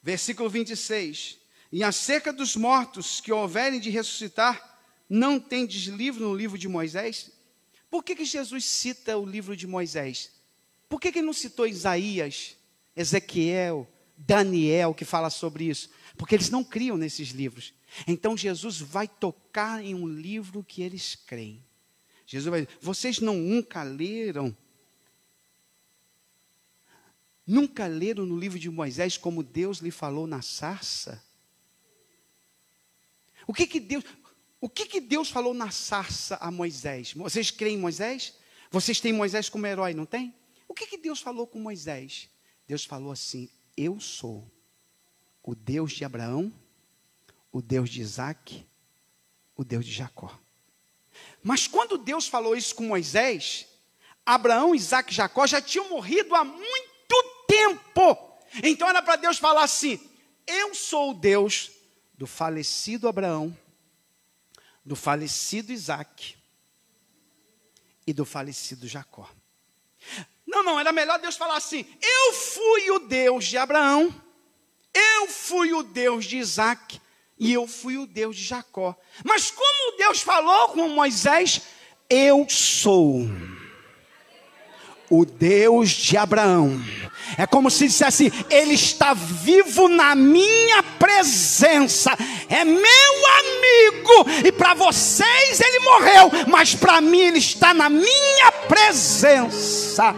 versículo 26, e acerca dos mortos que houverem de ressuscitar, não tendes livro no livro de Moisés? Por que Jesus cita o livro de Moisés? Por que ele não citou Isaías, Ezequiel, Daniel, que fala sobre isso, porque eles não criam nesses livros. Então Jesus vai tocar em um livro que eles creem. Jesus vai dizer, vocês nunca leram no livro de Moisés como Deus lhe falou na sarça? O que Deus falou na sarça a Moisés? Vocês creem em Moisés? Vocês têm Moisés como herói, não tem? O que Deus falou com Moisés? Deus falou assim, eu sou o Deus de Abraão, o Deus de Isaac, o Deus de Jacó. Mas quando Deus falou isso com Moisés, Abraão, Isaac e Jacó já tinham morrido há muito tempo. Então era para Deus falar assim, eu sou o Deus do falecido Abraão, do falecido Isaac e do falecido Jacó. Não, era melhor Deus falar assim, eu fui o Deus de Abraão, eu fui o Deus de Isaac e eu fui o Deus de Jacó. Mas como Deus falou com Moisés, eu sou o Deus de Abraão. É como se dissesse, ele está vivo na minha presença, é meu amigo, e para vocês ele morreu, mas para mim ele está na minha presença.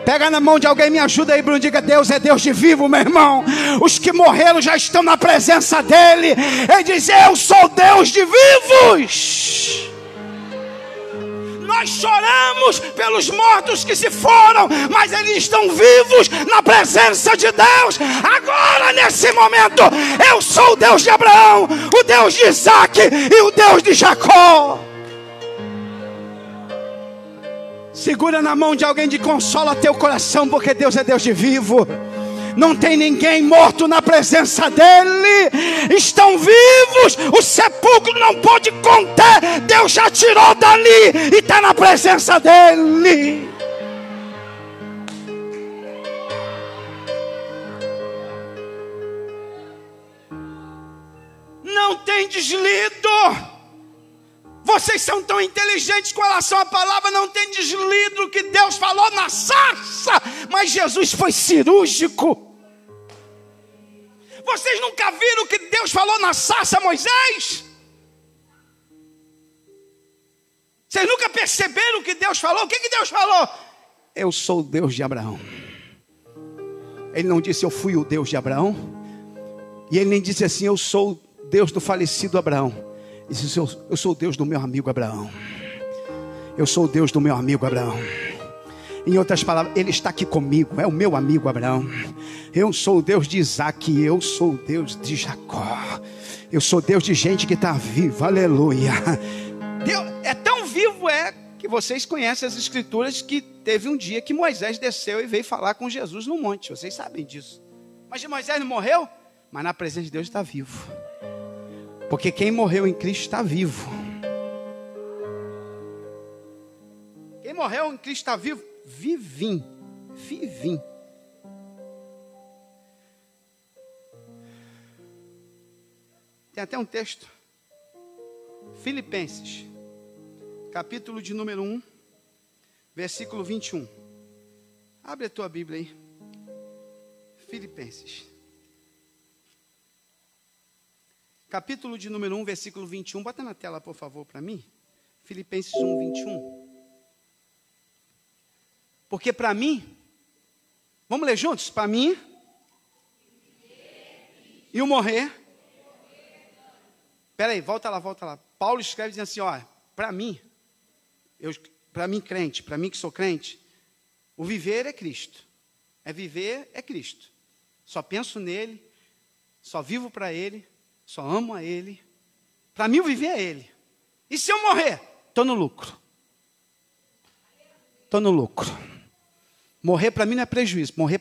Pega na mão de alguém, me ajuda aí, Bruno, diga, Deus é Deus de vivo, meu irmão. Os que morreram já estão na presença dele. Ele diz, eu sou Deus de vivos. Nós choramos pelos mortos que se foram, mas eles estão vivos na presença de Deus. Agora, nesse momento, eu sou o Deus de Abraão, o Deus de Isaac e o Deus de Jacó. Segura na mão de alguém e consola teu coração, porque Deus é Deus de vivo. Não tem ninguém morto na presença dele. Estão vivos. O sepulcro não pode conter. Deus já tirou dali e está na presença dele. Não tem deslido. Vocês são tão inteligentes com relação à palavra, não tem deslido o que Deus falou na sarça, mas Jesus foi cirúrgico. Vocês nunca viram o que Deus falou na sarça a Moisés? Vocês nunca perceberam o que Deus falou? O que Deus falou? Eu sou o Deus de Abraão. Ele não disse eu fui o Deus de Abraão, e ele nem disse assim, eu sou o Deus do falecido Abraão. Ele disse, eu sou o Deus do meu amigo Abraão. Eu sou o Deus do meu amigo Abraão. Em outras palavras, ele está aqui comigo, é o meu amigo Abraão. Eu sou o Deus de Isaac, eu sou o Deus de Jacó. Eu sou Deus de gente que está viva, aleluia. Deus é tão vivo que vocês conhecem as escrituras, que teve um dia que Moisés desceu e veio falar com Jesus no monte. Vocês sabem disso. Mas Moisés não morreu? Mas na presença de Deus está vivo. Porque quem morreu em Cristo está vivo. Quem morreu em Cristo está vivo. Vivinho. Tem até um texto. Filipenses, capítulo de número 1, versículo 21. Abre a tua Bíblia aí. Filipenses. Capítulo de número 1, versículo 21. Bota na tela, por favor, para mim. Filipenses 1, 21. Porque para mim, vamos ler juntos? Para mim, e o morrer. Espera aí, volta lá. Paulo escreve dizendo assim, ó, para mim crente, para mim que sou crente, o viver é Cristo. Viver é Cristo. Só penso nele, só vivo para ele, só amo a ele. Para mim o viver é ele. E se eu morrer? Estou no lucro. Morrer para mim não é prejuízo. Morrer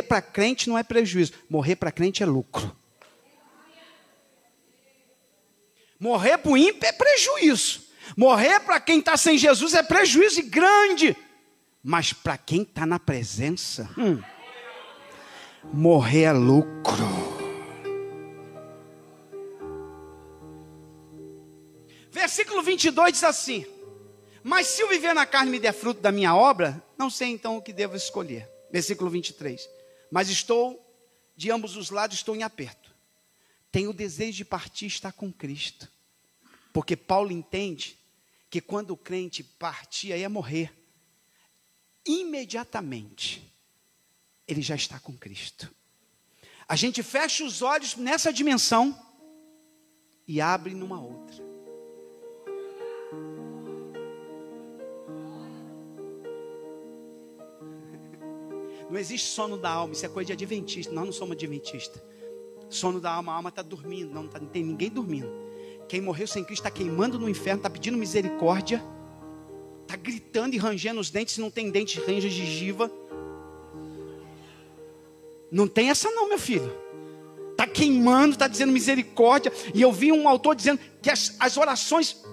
para crente não é prejuízo. Morrer para crente é lucro. Morrer para o ímpio é prejuízo. Morrer para quem está sem Jesus é prejuízo e grande. Mas para quem está na presença, morrer é lucro. Versículo 22 diz assim: mas se o viver na carne me der fruto da minha obra, não sei então o que devo escolher. Versículo 23. Mas estou de ambos os lados estou em aperto. Tenho o desejo de partir e estar com Cristo. Porque Paulo entende que quando o crente partir, aí é morrer. Imediatamente, ele já está com Cristo. A gente fecha os olhos nessa dimensão e abre numa outra. Não existe sono da alma, isso é coisa de adventista. Nós não somos adventistas. Sono da alma, a alma está dormindo, não tem ninguém dormindo. Quem morreu sem Cristo está queimando no inferno, está pedindo misericórdia, está gritando e rangendo os dentes. Se não tem dente, range a gengiva. Não tem essa não, meu filho. Está queimando, está dizendo misericórdia. E eu vi um autor dizendo que as orações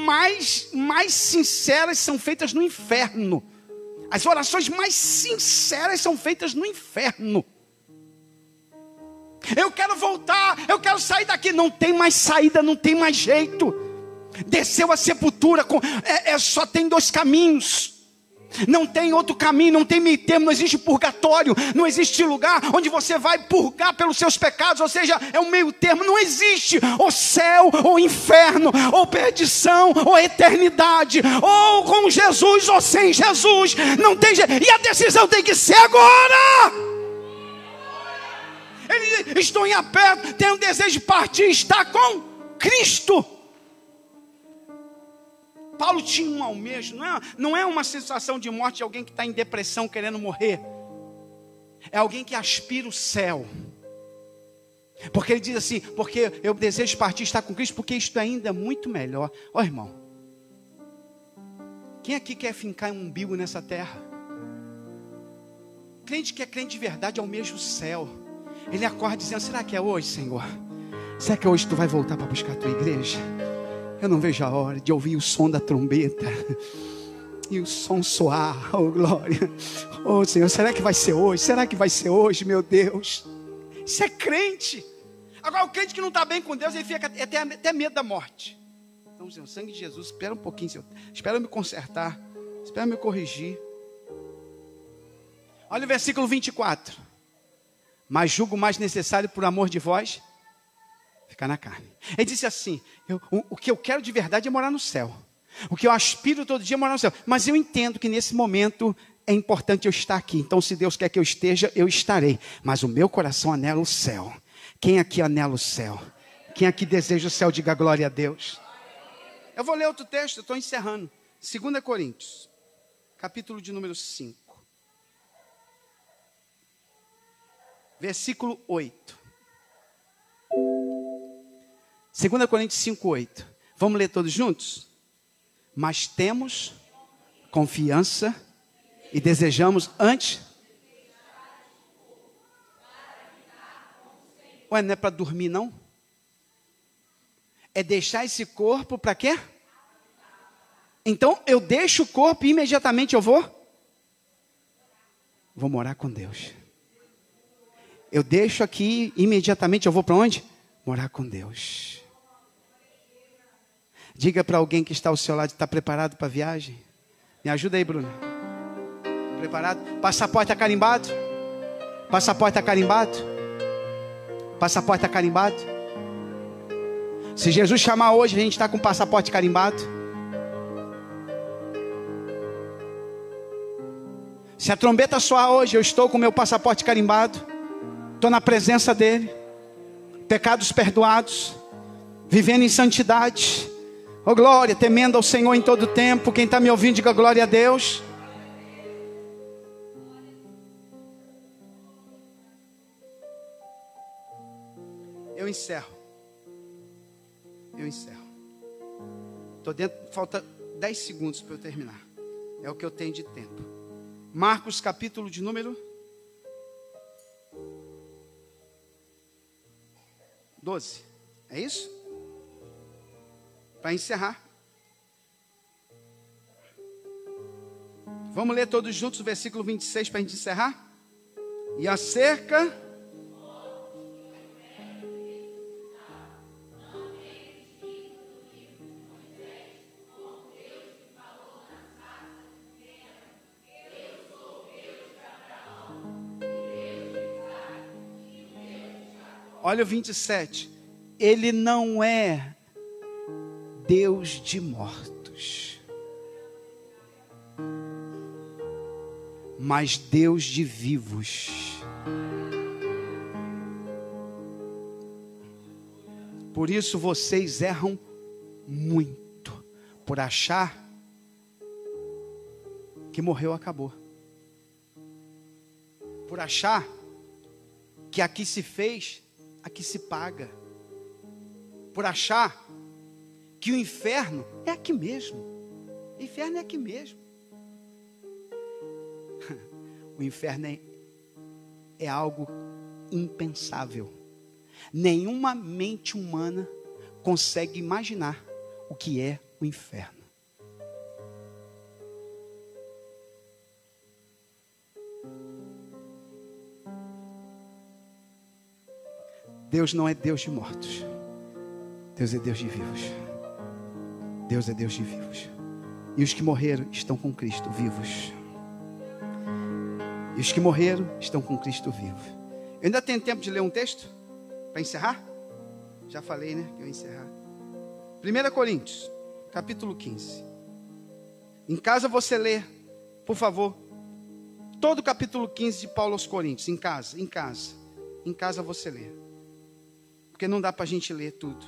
mais sinceras são feitas no inferno. As orações mais sinceras são feitas no inferno. Eu quero voltar, eu quero sair daqui. Não tem mais saída, não tem mais jeito. Desceu a sepultura, só tem dois caminhos. Não tem outro caminho, não tem meio termo, não existe purgatório, não existe lugar onde você vai purgar pelos seus pecados, ou seja, é um meio termo, não existe ou céu, ou inferno, ou perdição, ou eternidade, ou com Jesus, ou sem Jesus, não tem jeito, e a decisão tem que ser agora. Ele estou em aperto, tenho um desejo de partir, estar com Cristo. Paulo tinha um almejo, não é uma sensação de morte de alguém que está em depressão querendo morrer. É alguém que aspira o céu. Porque ele diz assim, porque eu desejo partir e estar com Cristo, porque isto ainda é muito melhor. Ó irmão, quem aqui quer fincar um umbigo nessa terra? Crente que é crente de verdade almeja o céu. Ele acorda dizendo, será que é hoje, Senhor? Será que hoje tu vai voltar para buscar a tua igreja? Eu não vejo a hora de ouvir o som da trombeta e o som soar, oh glória, oh Senhor, será que vai ser hoje? Será que vai ser hoje, meu Deus? Isso é crente. Agora o crente que não está bem com Deus, ele fica até medo da morte. Então Senhor, sangue de Jesus, espera um pouquinho, Senhor, espera eu me consertar, espera eu me corrigir. Olha o versículo 24. Mas julgo mais necessário por amor de vós ficar na carne. Ele disse assim, o que eu quero de verdade é morar no céu. O que eu aspiro todo dia é morar no céu. Mas eu entendo que nesse momento é importante eu estar aqui. Então se Deus quer que eu esteja, eu estarei. Mas o meu coração anela o céu. Quem aqui anela o céu? Quem aqui deseja o céu, diga glória a Deus. Eu vou ler outro texto, eu estou encerrando. 2 Coríntios, capítulo de número 5. Versículo 8. 2 Coríntios 5, 8. Vamos ler todos juntos? Mas temos confiança e desejamos antes. Ué, não é para dormir não? É deixar esse corpo para quê? Então eu deixo o corpo e imediatamente eu vou morar com Deus. Eu deixo aqui, imediatamente eu vou para onde? Morar com Deus. Diga para alguém que está ao seu lado, está preparado para a viagem? Me ajuda aí, Bruno. Preparado? Passaporte está carimbado? Passaporte está carimbado? Passaporte está carimbado? Se Jesus chamar hoje, a gente está com o passaporte carimbado? Se a trombeta soar hoje, eu estou com o meu passaporte carimbado? Estou na presença dele, pecados perdoados, vivendo em santidade, oh glória, temendo ao Senhor em todo tempo. Quem está me ouvindo, diga glória a Deus. Eu encerro. Estou dentro, falta 10 segundos para eu terminar, é o que eu tenho de tempo. Marcos capítulo de número 12, é isso? Para encerrar. Vamos ler todos juntos o versículo 26 para a gente encerrar? E acerca... Olha o 27. Ele não é Deus de mortos, mas Deus de vivos. Por isso vocês erram muito, por achar que morreu, acabou. Por achar que aqui se fez, aqui se paga. Por achar que o inferno é aqui mesmo. O inferno é aqui mesmo. O inferno é algo impensável. Nenhuma mente humana consegue imaginar o que é o inferno. Deus não é Deus de mortos. Deus é Deus de vivos. Deus é Deus de vivos. E os que morreram estão com Cristo vivos. E os que morreram estão com Cristo vivo. Eu ainda tenho tempo de ler um texto? Para encerrar? Já falei, né? Que eu ia encerrar. 1 Coríntios, capítulo 15. Em casa você lê, por favor, todo o capítulo 15 de Paulo aos Coríntios. Em casa. Em casa você lê. Porque não dá para a gente ler tudo.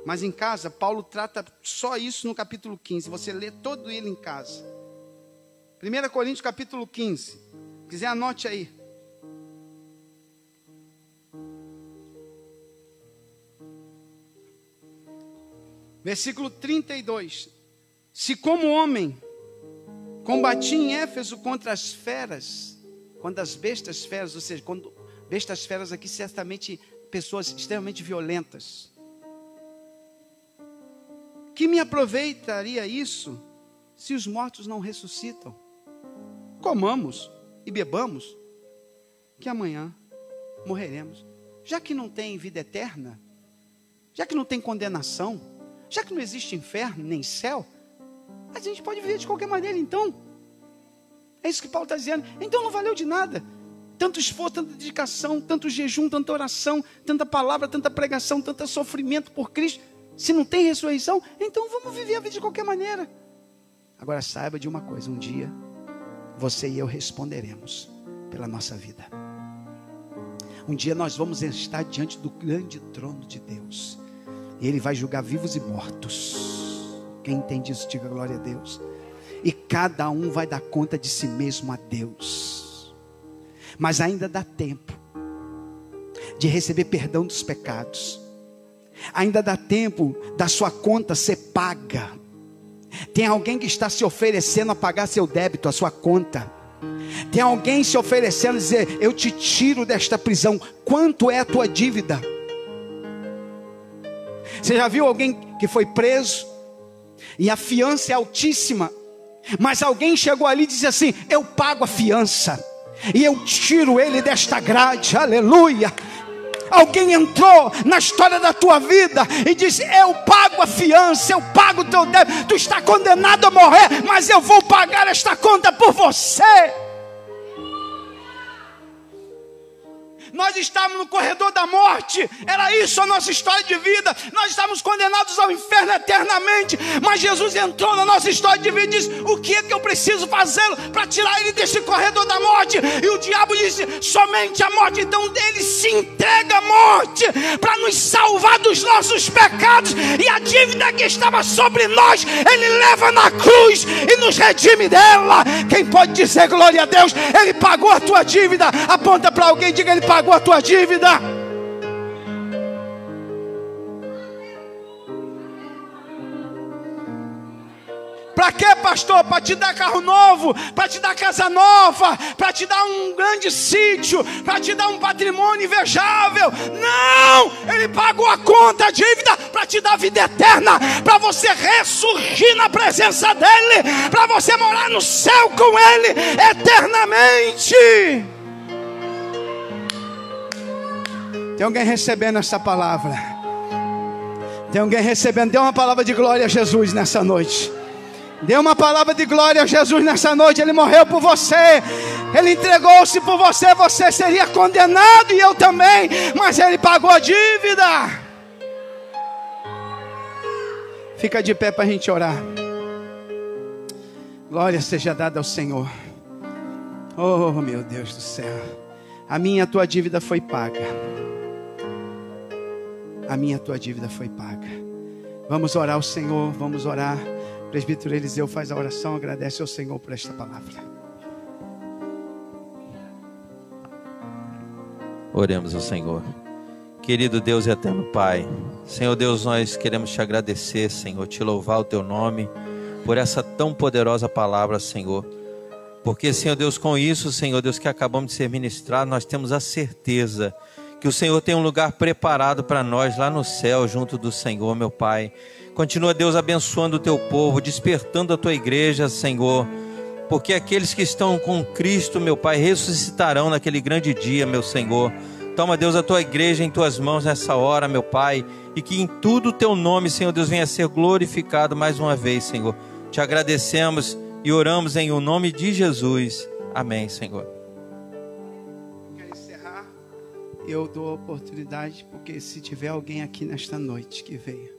Mas em casa, Paulo trata só isso no capítulo 15. Você lê todo ele em casa. 1 Coríntios, capítulo 15. Se quiser, anote aí. Versículo 32. Se como homem combati em Éfeso contra as feras, contra as bestas feras, ou seja, quando bestas feras aqui certamente pessoas extremamente violentas. Que me aproveitaria isso se os mortos não ressuscitam? Comamos e bebamos, que amanhã morreremos. Já que não tem vida eterna, já que não tem condenação, já que não existe inferno nem céu, a gente pode viver de qualquer maneira então. É isso que Paulo está dizendo. Então não valeu de nada. Tanto esforço, tanta dedicação, tanto jejum, tanta oração, tanta palavra, tanta pregação, tanto sofrimento por Cristo. Se não tem ressurreição, então vamos viver a vida de qualquer maneira. Agora saiba de uma coisa, um dia você e eu responderemos pela nossa vida. Um dia nós vamos estar diante do grande trono de Deus. E Ele vai julgar vivos e mortos. Quem entende isso, diga glória a Deus. E cada um vai dar conta de si mesmo a Deus. Mas ainda dá tempo de receber perdão dos pecados. Ainda dá tempo da sua conta ser paga. Tem alguém que está se oferecendo a pagar seu débito, a sua conta. Tem alguém se oferecendo a dizer: eu te tiro desta prisão. Quanto é a tua dívida? Você já viu alguém que foi preso e a fiança é altíssima, mas alguém chegou ali e disse assim: eu pago a fiança e eu tiro ele desta grade? Aleluia. Alguém entrou na história da tua vida e disse: eu pago a fiança, eu pago o teu débito. Tu está condenado a morrer, mas eu vou pagar esta conta por você. Nós estávamos no corredor da morte, era isso a nossa história de vida. Nós estávamos condenados ao inferno eternamente, mas Jesus entrou na nossa história de vida e disse: o que é que eu preciso fazer para tirar ele desse corredor da morte? E o diabo disse: somente a morte. Então ele se entrega à morte para nos salvar dos nossos pecados, e a dívida que estava sobre nós ele leva na cruz e nos redime dela. Quem pode dizer glória a Deus? Ele pagou a tua dívida. Aponta para alguém e diga: ele pagou a tua dívida. Para quê, pastor? Para te dar carro novo, para te dar casa nova, para te dar um grande sítio, para te dar um patrimônio invejável. Não! Ele pagou a conta, a dívida, para te dar vida eterna, para você ressurgir na presença dele, para você morar no céu com ele eternamente. Tem alguém recebendo essa palavra? Tem alguém recebendo? Dê uma palavra de glória a Jesus nessa noite. Dê uma palavra de glória a Jesus nessa noite. Ele morreu por você. Ele entregou-se por você, você seria condenado e eu também, mas Ele pagou a dívida. Fica de pé para a gente orar. Glória seja dada ao Senhor. Oh, meu Deus do céu. A minha e a tua dívida foi paga. A minha e a tua dívida foi paga. Vamos orar ao Senhor, vamos orar. O presbítero Eliseu faz a oração, agradece ao Senhor por esta palavra. Oremos ao Senhor. Querido Deus e eterno Pai, Senhor Deus, nós queremos te agradecer, Senhor, te louvar o teu nome por essa tão poderosa palavra, Senhor. Porque, Senhor Deus, com isso, Senhor Deus, que acabamos de ser ministrados, nós temos a certeza que o Senhor tem um lugar preparado para nós lá no céu, junto do Senhor, meu Pai. Continua, Deus, abençoando o teu povo, despertando a tua igreja, Senhor. Porque aqueles que estão com Cristo, meu Pai, ressuscitarão naquele grande dia, meu Senhor. Toma, Deus, a tua igreja em tuas mãos nessa hora, meu Pai. E que em tudo o teu nome, Senhor Deus, venha a ser glorificado mais uma vez, Senhor. Te agradecemos e oramos em o nome de Jesus. Amém, Senhor. Quero encerrar. Eu dou a oportunidade, porque se tiver alguém aqui nesta noite que veio,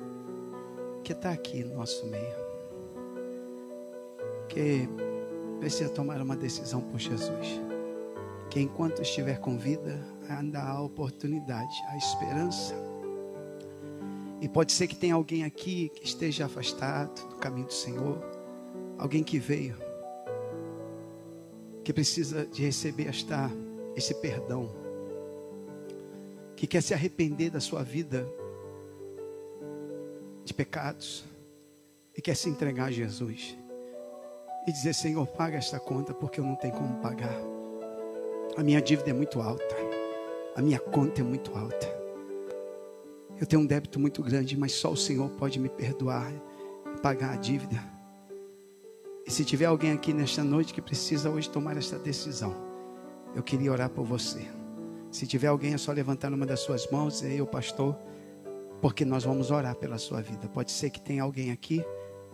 que está aqui no nosso meio, que precisa tomar uma decisão por Jesus, que enquanto estiver com vida, ainda há oportunidade, há esperança. E pode ser que tenha alguém aqui que esteja afastado do caminho do Senhor, alguém que veio, que precisa de receber esse perdão, que quer se arrepender da sua vida de pecados e quer se entregar a Jesus e dizer: Senhor, paga esta conta, porque eu não tenho como pagar. A minha dívida é muito alta, a minha conta é muito alta, eu tenho um débito muito grande, mas só o Senhor pode me perdoar e pagar a dívida. E se tiver alguém aqui nesta noite que precisa hoje tomar esta decisão, eu queria orar por você. Se tiver alguém, é só levantar uma das suas mãos e dizer: eu, pastor, porque nós vamos orar pela sua vida. Pode ser que tenha alguém aqui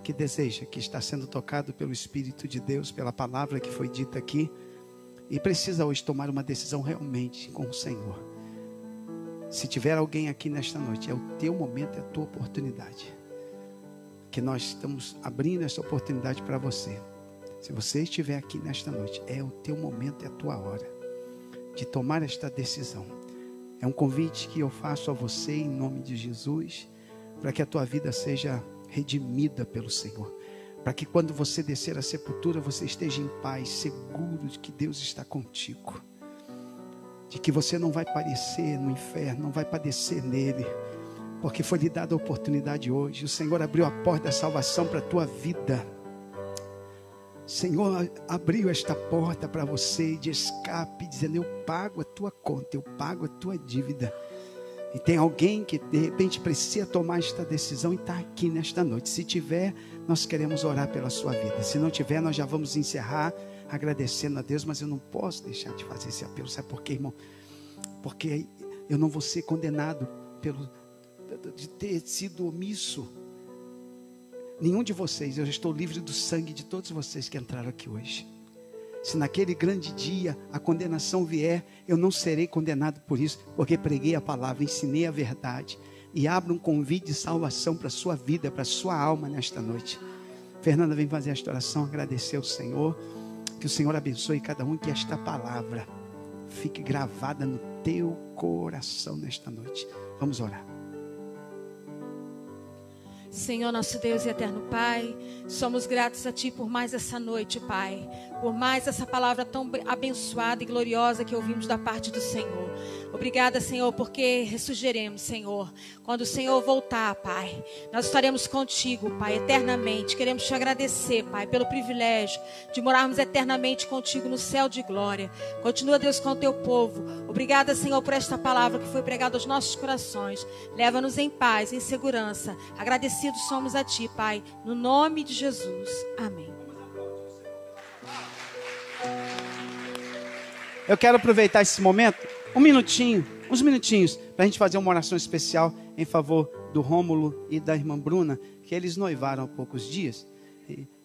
que deseja, que está sendo tocado pelo Espírito de Deus, pela palavra que foi dita aqui, e precisa hoje tomar uma decisão realmente com o Senhor. Se tiver alguém aqui nesta noite, é o teu momento, é a tua oportunidade, que nós estamos abrindo essa oportunidade para você. Se você estiver aqui nesta noite, é o teu momento, é a tua hora de tomar esta decisão. É um convite que eu faço a você em nome de Jesus, para que a tua vida seja redimida pelo Senhor, para que quando você descer à sepultura, você esteja em paz, seguro de que Deus está contigo, de que você não vai padecer no inferno, não vai padecer nele, porque foi lhe dada a oportunidade hoje. O Senhor abriu a porta da salvação para a tua vida. O Senhor abriu esta porta para você de escape, dizendo: eu pago a tua conta, eu pago a tua dívida. E tem alguém que de repente precisa tomar esta decisão e está aqui nesta noite. Se tiver, nós queremos orar pela sua vida. Se não tiver, nós já vamos encerrar agradecendo a Deus. Mas eu não posso deixar de fazer esse apelo. Sabe por quê, irmão? Porque eu não vou ser condenado de ter sido omisso. Nenhum de vocês, eu já estou livre do sangue de todos vocês que entraram aqui hoje. Se naquele grande dia a condenação vier, eu não serei condenado por isso, porque preguei a palavra, ensinei a verdade e abro um convite de salvação para a sua vida, para a sua alma nesta noite. Fernanda vem fazer esta oração, agradecer ao Senhor, que o Senhor abençoe cada um, que esta palavra fique gravada no teu coração nesta noite. Vamos orar. Senhor, nosso Deus e eterno Pai, somos gratos a Ti por mais essa noite, Pai, por mais essa palavra tão abençoada e gloriosa que ouvimos da parte do Senhor. Obrigada, Senhor, porque ressurgiremos, Senhor, quando o Senhor voltar, Pai. Nós estaremos contigo, Pai, eternamente. Queremos te agradecer, Pai, pelo privilégio de morarmos eternamente contigo no céu de glória. Continua, Deus, com o teu povo. Obrigada, Senhor, por esta palavra que foi pregada aos nossos corações. Leva-nos em paz, em segurança. Agradecidos somos a Ti, Pai, no nome de Jesus. Amém. Eu quero aproveitar esse momento, uns minutinhos, para a gente fazer uma oração especial em favor do Rômulo e da irmã Bruna, que eles noivaram há poucos dias,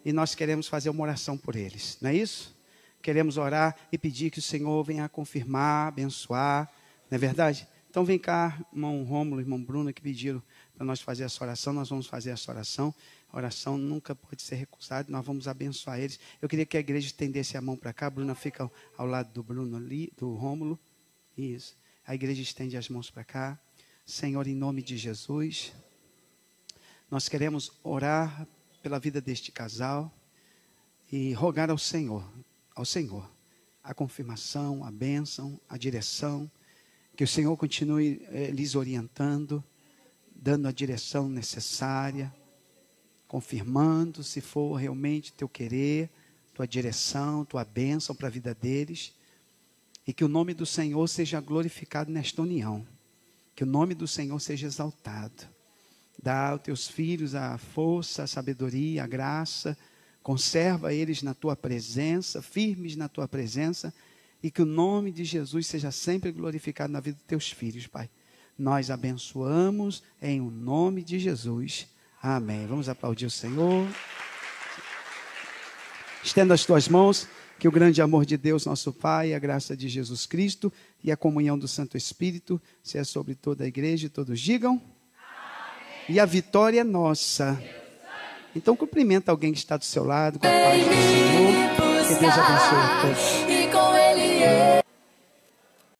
e nós queremos fazer uma oração por eles, não é isso? queremos orar e pedir que o Senhor venha confirmar, abençoar, não é verdade? Então vem cá, irmão Rômulo, irmão Bruno, que pediram para nós fazer essa oração. Nós vamos fazer essa oração. A oração nunca pode ser recusada. Nós vamos abençoar eles. Eu queria que a igreja estendesse a mão para cá. A Bruna fica ao lado do Bruno ali, do Rômulo. Isso. A igreja estende as mãos para cá. Senhor, em nome de Jesus, nós queremos orar pela vida deste casal e rogar ao Senhor, a confirmação, a bênção, a direção. Que o Senhor continue lhes orientando, dando a direção necessária, confirmando se for realmente teu querer, tua direção, tua bênção para a vida deles. E que o nome do Senhor seja glorificado nesta união. Que o nome do Senhor seja exaltado. Dá aos teus filhos a força, a sabedoria, a graça. Conserva eles na tua presença, firmes na tua presença. E que o nome de Jesus seja sempre glorificado na vida dos teus filhos, Pai. Nós abençoamos em o nome de Jesus. Amém. Vamos aplaudir o Senhor. Estenda as tuas mãos, que o grande amor de Deus, nosso Pai, a graça de Jesus Cristo e a comunhão do Santo Espírito seja sobre toda a igreja e todos digam. Amém. E a vitória é nossa. Então cumprimenta alguém que está do seu lado com a paz do Senhor. Que Deus abençoe a todos.